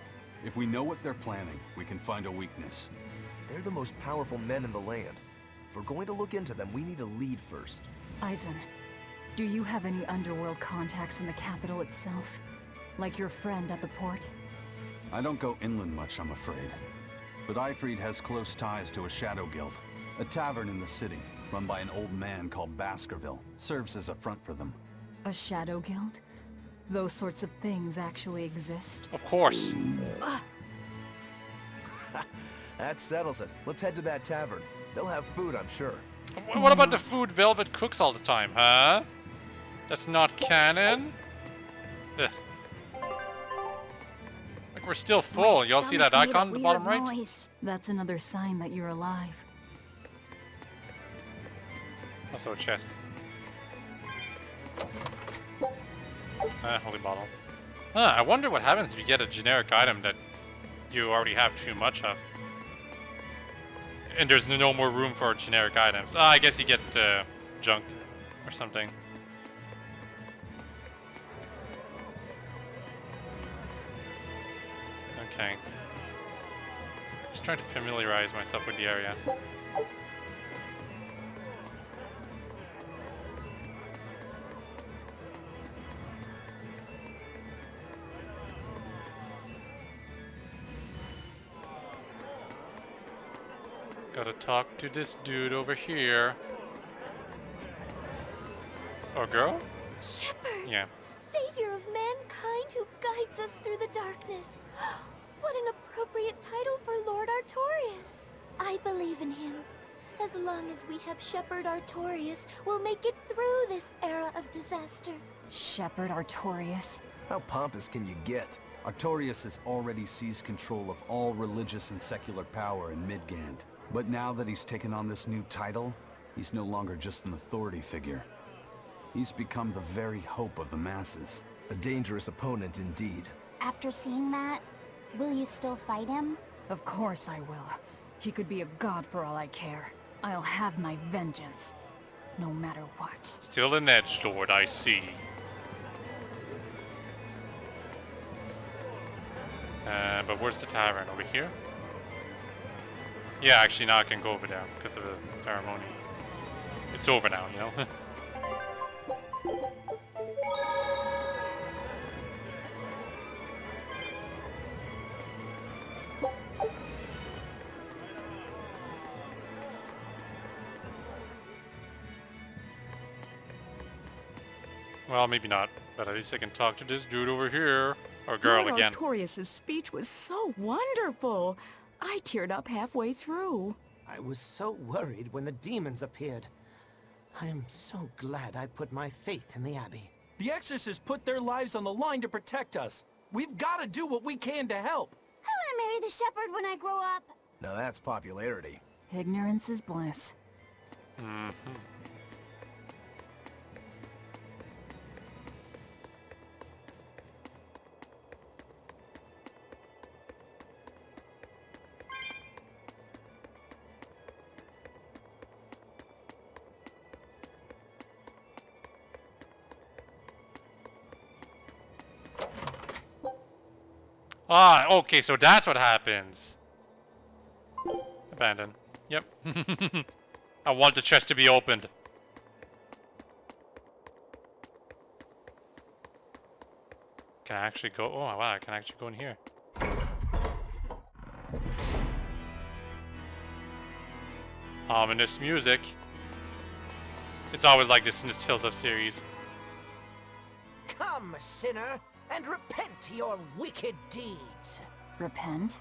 If we know what they're planning, we can find a weakness. They're the most powerful men in the land. If we're going to look into them, we need a lead first. Eisen, do you have any underworld contacts in the capital itself? Like your friend at the port? I don't go inland much, I'm afraid. But Eifried has close ties to a shadow guild. A tavern in the city, run by an old man called Baskerville, serves as a front for them. A shadow guild? Those sorts of things actually exist? Of course. That settles it. Let's head to that tavern. They'll have food, I'm sure. What about the food Velvet cooks all the time, huh? That's not canon? Ugh. Like, we're still full. Y'all see that icon at the bottom right? Noise. That's another sign that you're alive. Also a chest. Holy bottle. I wonder what happens if you get a generic item that you already have too much of. And there's no more room for generic items. I guess you get junk or something. Okay. Just trying to familiarize myself with the area. Gotta talk to this dude over here. Or girl? Shepherd! Yeah. Savior of mankind who guides us through the darkness. What an appropriate title for Lord Artorias. I believe in him. As long as we have Shepherd Artorias, we'll make it through this era of disaster. Shepherd Artorias? How pompous can you get? Artorias has already seized control of all religious and secular power in Midgand. But now that he's taken on this new title, he's no longer just an authority figure. He's become the very hope of the masses. A dangerous opponent indeed. After seeing that, will you still fight him? Of course I will. He could be a god for all I care. I'll have my vengeance. No matter what. Still an edgelord, I see. But where's the tavern? Over here? Yeah, actually now I can go over there because of the ceremony. It's over now, you know? Well, maybe not, but at least I can talk to this dude over here. Or girl Lord again. Artorias' speech was so wonderful. I teared up halfway through. I was so worried when the demons appeared. I am so glad I put my faith in the Abbey. The exorcists put their lives on the line to protect us. We've got to do what we can to help. I want to marry the shepherd when I grow up. Now that's popularity. Ignorance is bliss. Mm-hmm. Ah, okay, so that's what happens. Abandon. Yep. I want the chest to be opened. Can I actually go? Oh, wow, I can actually go in here. Ominous music. It's always like this in the Tales of series. Come, sinner, and repent your wicked deeds. Repent?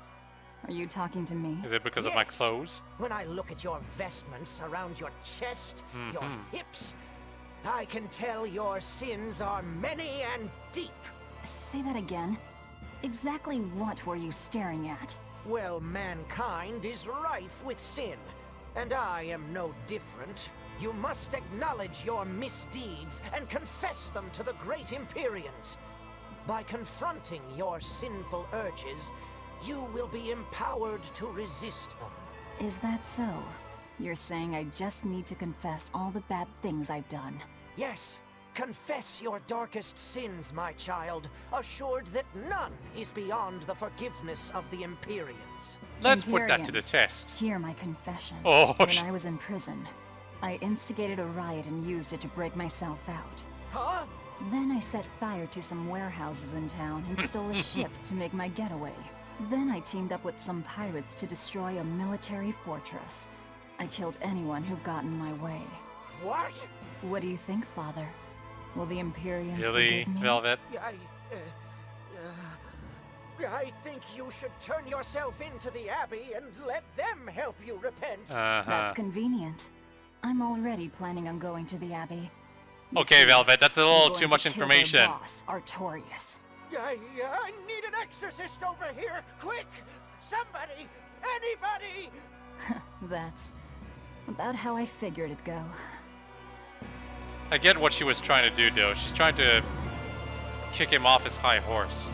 Are you talking to me? Is it because of my clothes? When I look at your vestments around your chest, your hips, I can tell your sins are many and deep. Say that again. Exactly what were you staring at? Well, mankind is rife with sin, and I am no different. You must acknowledge your misdeeds and confess them to the great Empyreans. By confronting your sinful urges, you will be empowered to resist them. Is that so? You're saying I just need to confess all the bad things I've done? Yes. Confess your darkest sins, my child, assured that none is beyond the forgiveness of the Empyreans. Let's put that to the test. Hear my confession. Oh, when I was in prison, I instigated a riot and used it to break myself out. Huh? Then I set fire to some warehouses in town and stole a ship to make my getaway. Then I teamed up with some pirates to destroy a military fortress. I killed anyone who got in my way. What? What do you think, Father? Will the Empyreans really, forgive me? Velvet? I think you should turn yourself into the Abbey and let them help you repent. That's convenient. I'm already planning on going to the Abbey. Okay, Velvet, that's a little too much information. Boss, Artorias. I need an exorcist over here! Quick! Somebody! Anybody! That's about how I figured it'd go. I get what she was trying to do, though. She's trying to kick him off his high horse.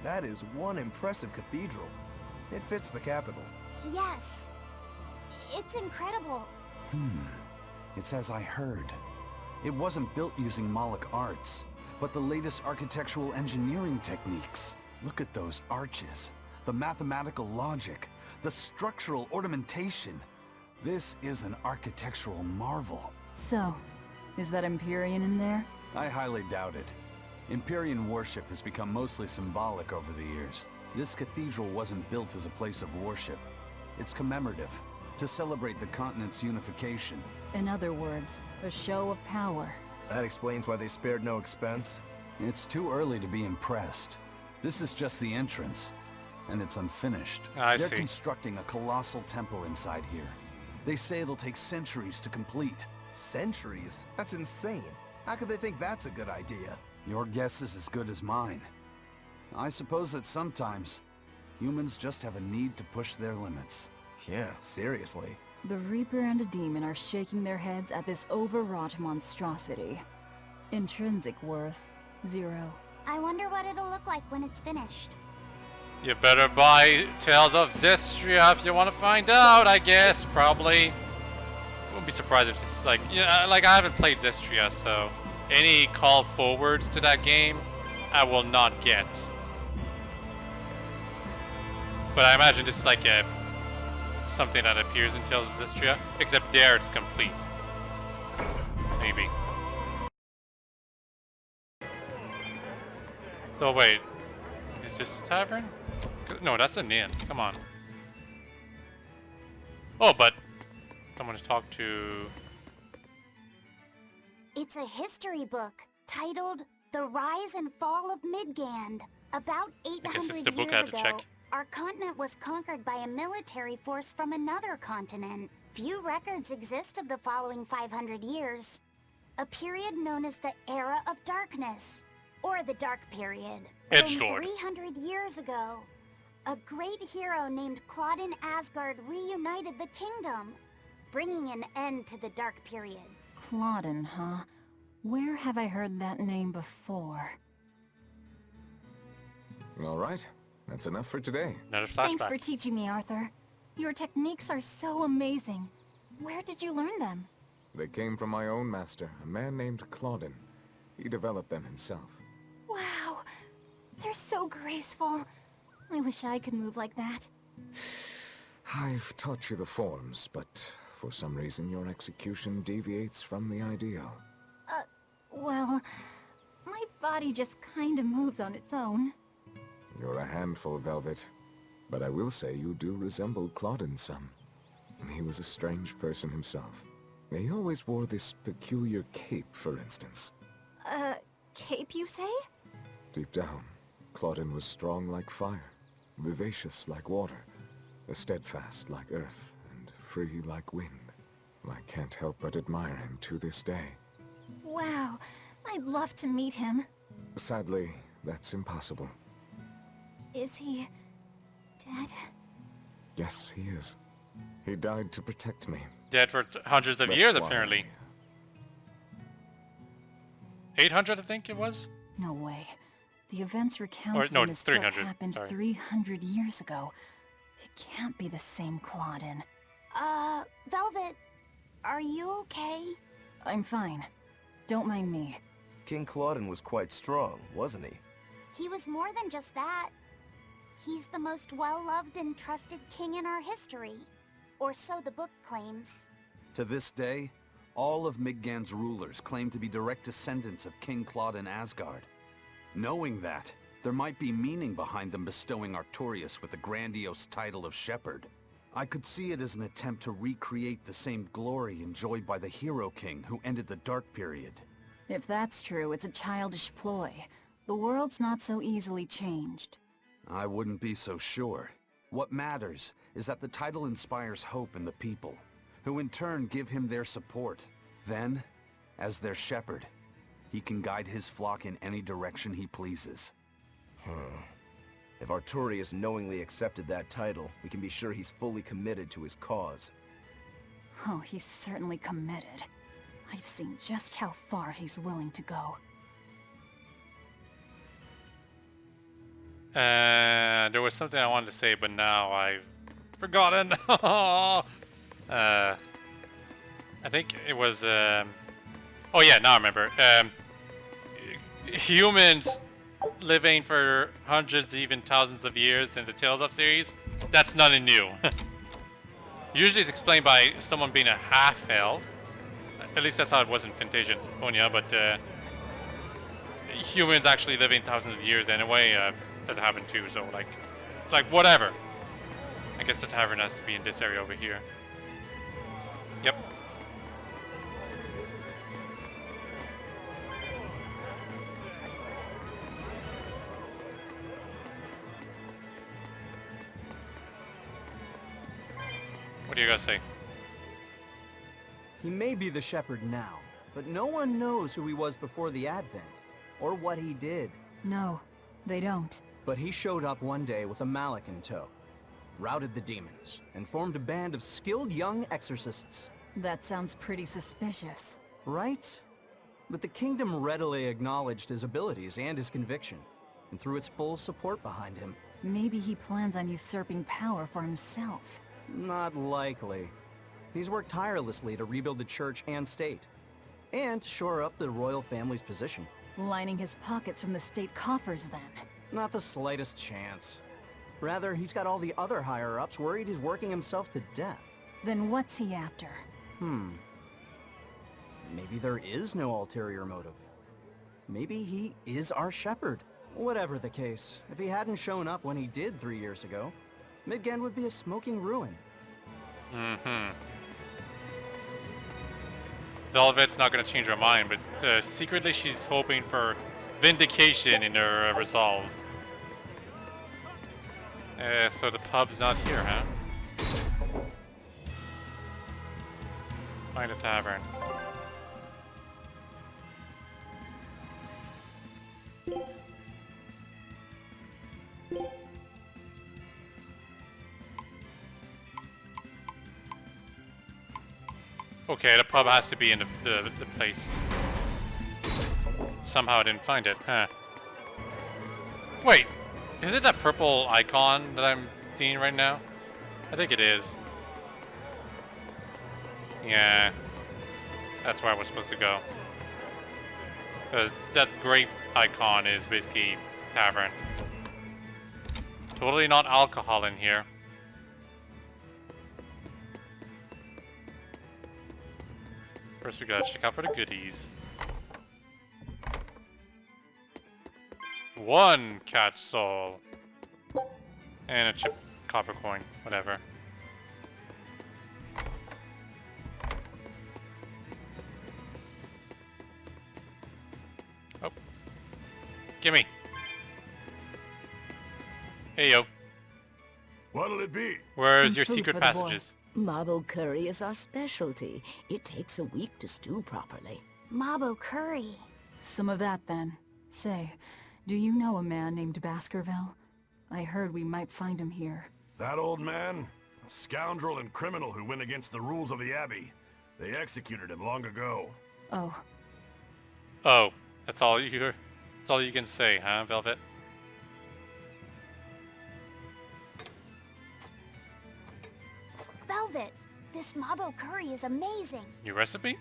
That is one impressive cathedral. It fits the capital. Yes. It's incredible. It's as I heard. It wasn't built using Moloch arts, but the latest architectural engineering techniques. Look at those arches, the mathematical logic, the structural ornamentation. This is an architectural marvel. So, is that Empyrean in there? I highly doubt it. Empyrean worship has become mostly symbolic over the years. This cathedral wasn't built as a place of worship. It's commemorative, to celebrate the continent's unification. In other words, a show of power. That explains why they spared no expense. It's too early to be impressed. This is just the entrance, and it's unfinished. I They're see. constructing a colossal temple inside here. They say it'll take centuries to complete. Centuries? That's insane. How could they think that's a good idea? Your guess is as good as mine. I suppose that sometimes, humans just have a need to push their limits. Yeah, seriously. The Reaper and a Demon are shaking their heads at this overwrought monstrosity. Intrinsic worth, 0. I wonder what it'll look like when it's finished. You better buy Tales of Zestria if you want to find out, I guess, probably. Wouldn't be surprised if this is like, yeah, like I haven't played Zestria, so any call forwards to that game, I will not get. But I imagine this is like a something that appears in Tales of Zestria, except there it's complete. Maybe. So wait, is this a tavern? No, that's an inn. Come on. Oh, but someone to talk to. It's a history book titled The Rise and Fall of Midgand. About I guess it's 800 the book I years had to ago, check. our continent was conquered by a military force from another continent. Few records exist of the following 500 years. A period known as the Era of Darkness, or the Dark Period. Then Edgelord. 300 years ago, a great hero named Claudin Asgard reunited the kingdom, bringing an end to the Dark Period. Claudin, huh? Where have I heard that name before? All right, that's enough for today. Another flashback. Thanks for teaching me, Arthur. Your techniques are so amazing. Where did you learn them? They came from my own master, a man named Claudin. He developed them himself. Wow, they're so graceful. I wish I could move like that. I've taught you the forms, but for some reason your execution deviates from the ideal. Well, my body just kinda moves on its own. You're a handful, Velvet. But I will say you do resemble Claudin some. He was a strange person himself. He always wore this peculiar cape, for instance. Cape, you say? Deep down, Claudin was strong like fire, vivacious like water, steadfast like earth, and free like wind. I can't help but admire him to this day. Wow, I'd love to meet him. Sadly, that's impossible. Is he dead? Yes, he is. He died to protect me. Dead for hundreds of That's years, why- apparently. 800, I think it was? No way. The events recounted no, in this book 300, happened sorry. 300 years ago. It can't be the same Claudin. Velvet, are you okay? I'm fine. Don't mind me. King Claudin was quite strong, wasn't he? He was more than just that. He's the most well-loved and trusted king in our history. Or so the book claims. To this day, all of Midgand's rulers claim to be direct descendants of King Claudin Asgard. Knowing that, there might be meaning behind them bestowing Artorias with the grandiose title of Shepherd. I could see it as an attempt to recreate the same glory enjoyed by the Hero King who ended the Dark Period. If that's true, it's a childish ploy. The world's not so easily changed. I wouldn't be so sure. What matters is that the title inspires hope in the people, who in turn give him their support. Then, as their shepherd, he can guide his flock in any direction he pleases. If Artorius knowingly accepted that title, we can be sure he's fully committed to his cause. Oh, he's certainly committed. I've seen just how far he's willing to go. There was something I wanted to say, but now I've forgotten. I think it was. Oh yeah, now I remember. Humans living for hundreds, even thousands of years in the Tales of series. That's nothing new. Usually, it's explained by someone being a half-elf. At least that's how it was in Fantasia and Symphonia. But humans actually living thousands of years anyway. That happened too. So like, it's like whatever. I guess the tavern has to be in this area over here. Yep. What do you guys say? He may be the shepherd now, but no one knows who he was before the Advent, or what he did. No, they don't. But he showed up one day with a mallet in tow, routed the demons, and formed a band of skilled young exorcists. That sounds pretty suspicious. Right? But the kingdom readily acknowledged his abilities and his conviction, and threw its full support behind him. Maybe he plans on usurping power for himself. Not likely. He's worked tirelessly to rebuild the church and state, and shore up the royal family's position. Lining his pockets from the state coffers, then. Not the slightest chance. Rather, he's got all the other higher-ups worried he's working himself to death. Then what's he after? Maybe there is no ulterior motive. Maybe he is our shepherd. Whatever the case, if he hadn't shown up when he did 3 years ago, Midgand would be a smoking ruin. Velvet's not going to change her mind, but secretly she's hoping for vindication in her resolve. So the pub's not here, huh? Find a tavern. Okay, the pub has to be in the place. Somehow I didn't find it, huh? Wait, is it that purple icon that I'm seeing right now? I think it is. Yeah, that's where I was supposed to go. Because that grape icon is basically tavern. Totally not alcohol in here. First we gotta check out for the goodies. 1 cat soul. And a chip copper coin, whatever. Oh. Gimme. Hey yo. What'll it be? Where's your secret passages? Mabo curry is our specialty. It takes a week to stew properly. Mabo curry. Some of that, then. Say, do you know a man named Baskerville? I heard we might find him here. That old man? A scoundrel and criminal who went against the rules of the Abbey. They executed him long ago. Oh. Oh, that's all you can say, huh, Velvet? Velvet, this Mabo curry is amazing. New recipe?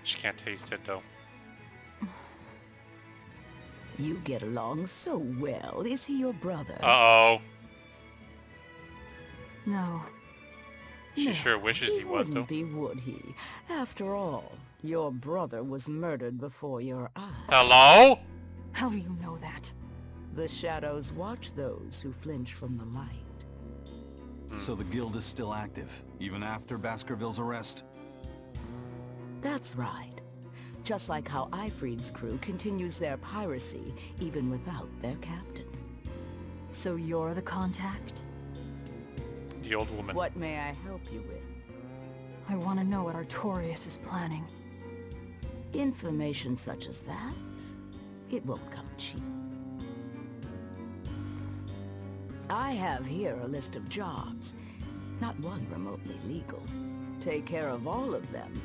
She can't taste it though. You get along so well. Is he your brother? Uh-oh. No. She sure wishes he was, though. Wouldn't be, would he? After all, your brother was murdered before your eyes. Hello? How do you know that? The shadows watch those who flinch from the light. So the guild is still active, even after Baskerville's arrest? That's right. Just like how Ifreed's crew continues their piracy, even without their captain. So you're the contact? The old woman. What may I help you with? I want to know what Artorias is planning. Information such as that, it won't come cheap. I have here a list of jobs, not one remotely legal. Take care of all of them,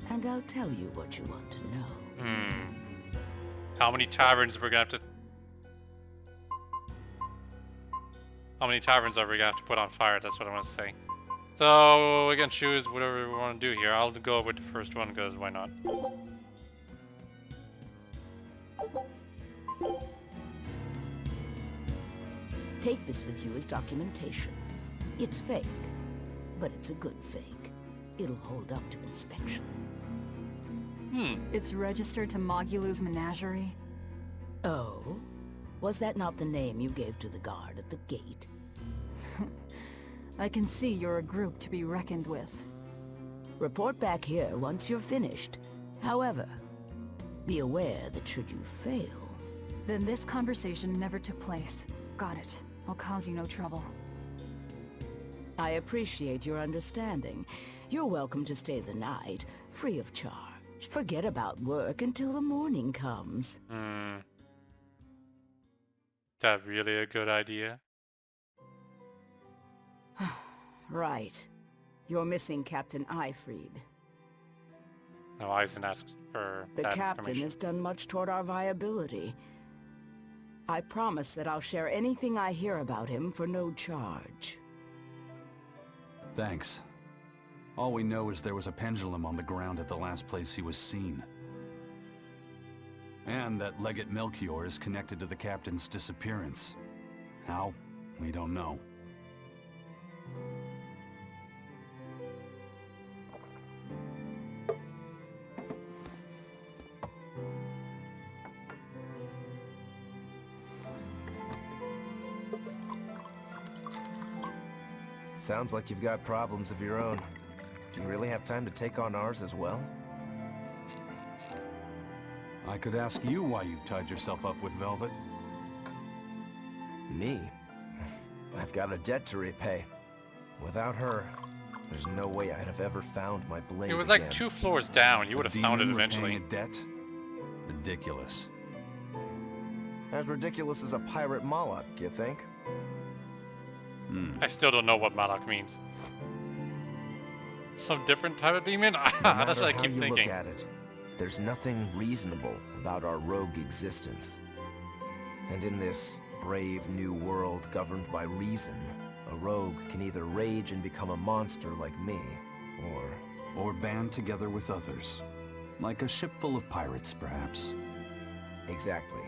and I'll tell you what you want to know. How many taverns are we gonna have to... How many taverns are we gonna have to put on fire? That's what I want to say. So we can choose whatever we want to do here. I'll go with the first one because why not? Take this with you as documentation. It's fake, but it's a good fake. It'll hold up to inspection. It's registered to Mogulu's menagerie? Oh? Was that not the name you gave to the guard at the gate? I can see you're a group to be reckoned with. Report back here once you're finished. However, be aware that should you fail... Then this conversation never took place. Got it. I'll cause you no trouble. I appreciate your understanding. You're welcome to stay the night, free of charge. Forget about work until the morning comes. Is that really a good idea? Right. You're missing Captain Ifreed. No, Eisen asked for The that captain information. has done much toward our viability. I promise that I'll share anything I hear about him for no charge. Thanks. All we know is there was a pendulum on the ground at the last place he was seen. And that Legate Melchior is connected to the captain's disappearance. How? We don't know. Sounds like you've got problems of your own. Do you really have time to take on ours as well? I could ask you why you've tied yourself up with Velvet. Me? I've got a debt to repay. Without her, there's no way I'd have ever found my blade It was again. like 2 floors down. You would have found it Demon eventually. repaying a debt? Ridiculous. As ridiculous as a pirate Moloch, you think? I still don't know what Malak means. Some different type of demon? No That's matter what I how keep you thinking. look at it, there's nothing reasonable about our rogue existence. And in this brave new world governed by reason, a rogue can either rage and become a monster like me, or band together with others. Like a ship full of pirates, perhaps. Exactly.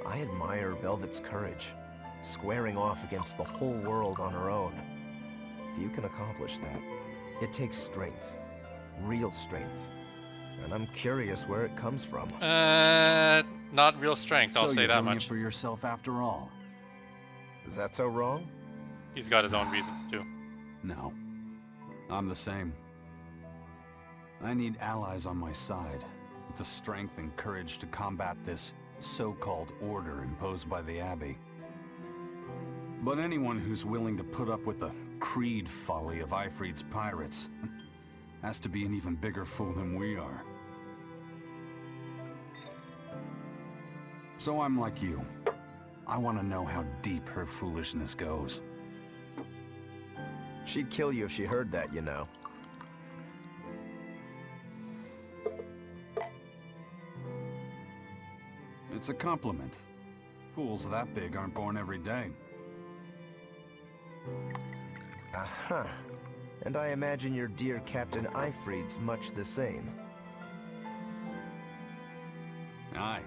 I admire Velvet's courage, squaring off against the whole world on her own. If you can accomplish that, it takes strength. Real strength. And I'm curious where it comes from. Not real strength, I'll So say you're that doing much. it for yourself after all? Is that so wrong? He's got his own reasons too. No. I'm the same. I need allies on my side, with the strength and courage to combat this so-called order imposed by the Abbey. But anyone who's willing to put up with the creed folly of Ifreed's pirates has to be an even bigger fool than we are. So I'm like you. I want to know how deep her foolishness goes. She'd kill you if she heard that, you know. It's a compliment. Fools that big aren't born every day. Aha. And I imagine your dear Captain Ifreed's much the same. Aye.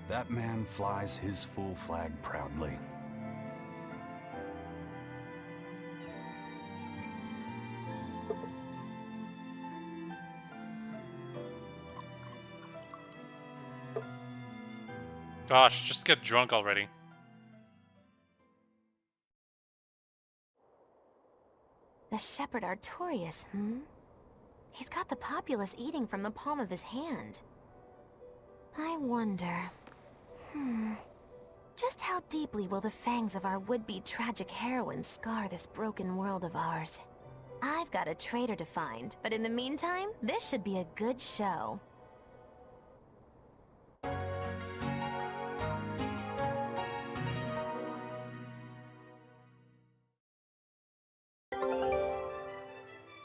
That man flies his full flag proudly. Gosh, just get drunk already. The Shepherd Artorias, He's got the populace eating from the palm of his hand. I wonder... Just how deeply will the fangs of our would-be tragic heroine scar this broken world of ours? I've got a traitor to find, but in the meantime, this should be a good show.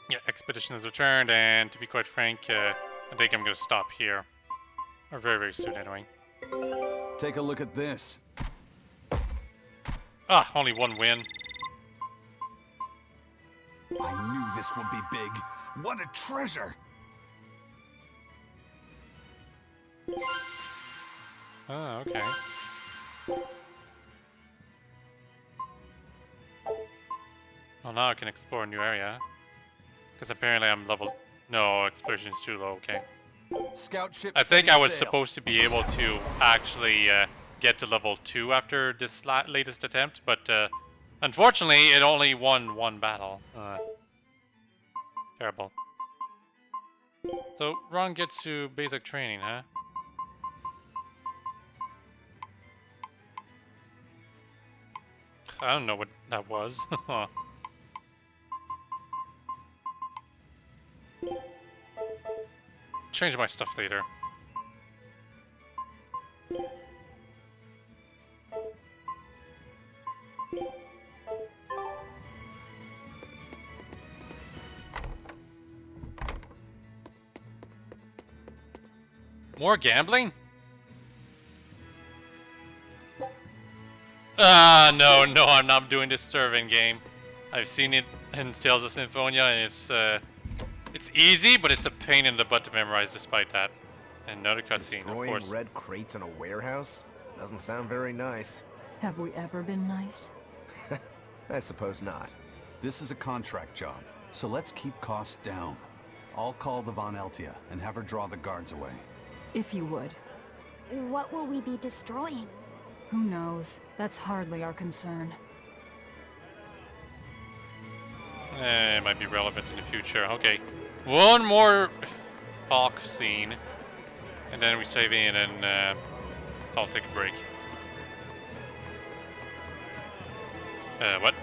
Yeah, expedition has returned, and to be quite frank, I think I'm gonna stop here. Or very, very soon anyway. Take a look at this. Ah, only one win. I knew this would be big. What a treasure! Oh, okay. Well, now I can explore a new area. Because apparently I'm level... No, exploration is too low, okay. Scout ship I think setting I was sail. supposed to be able to actually get to level 2 after this latest attempt, but unfortunately it only won one battle. Terrible. So Ron gets to basic training, huh? I don't know what that was. Change my stuff later. More gambling? No, I'm not doing this serving game. I've seen it in Tales of Symphonia, and it's easy, but it's a pain in the butt to memorize despite that. And another cutscene, of Destroying course. red crates in a warehouse? Doesn't sound very nice. Have we ever been nice? I suppose not. This is a contract job, so let's keep costs down. I'll call the Von Eltia and have her draw the guards away. If you would. What will we be destroying? Who knows? That's hardly our concern. It might be relevant in the future. Okay, one more talk scene, and then we save in, and I'll take a break. What?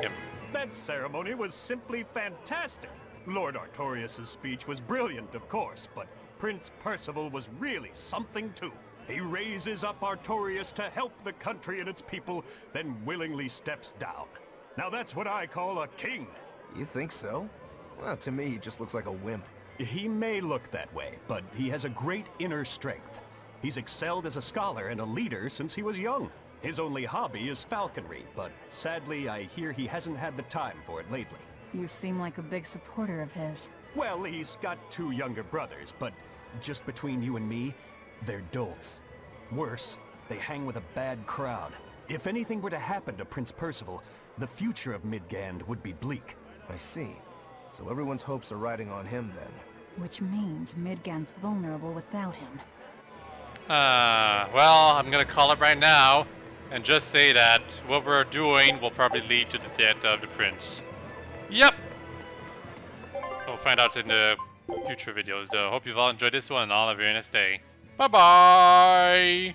Yep. That ceremony was simply fantastic. Lord Artorias' speech was brilliant, of course, but Prince Percival was really something too. He raises up Artorias to help the country and its people, then willingly steps down. Now that's what I call a king. You think so? Well, to me, he just looks like a wimp. He may look that way, but he has a great inner strength. He's excelled as a scholar and a leader since he was young. His only hobby is falconry, but sadly I hear he hasn't had the time for it lately. You seem like a big supporter of his. Well, he's got 2 younger brothers, but just between you and me, they're dolts. Worse, they hang with a bad crowd. If anything were to happen to Prince Percival, the future of Midgand would be bleak. I see. So everyone's hopes are riding on him then. Which means Midgand's vulnerable without him. Well, I'm gonna call it right now, and just say that what we're doing will probably lead to the death of the prince. Yep! We'll find out in the future videos though. Hope you've all enjoyed this one, and all have a very nice day. Bye-bye!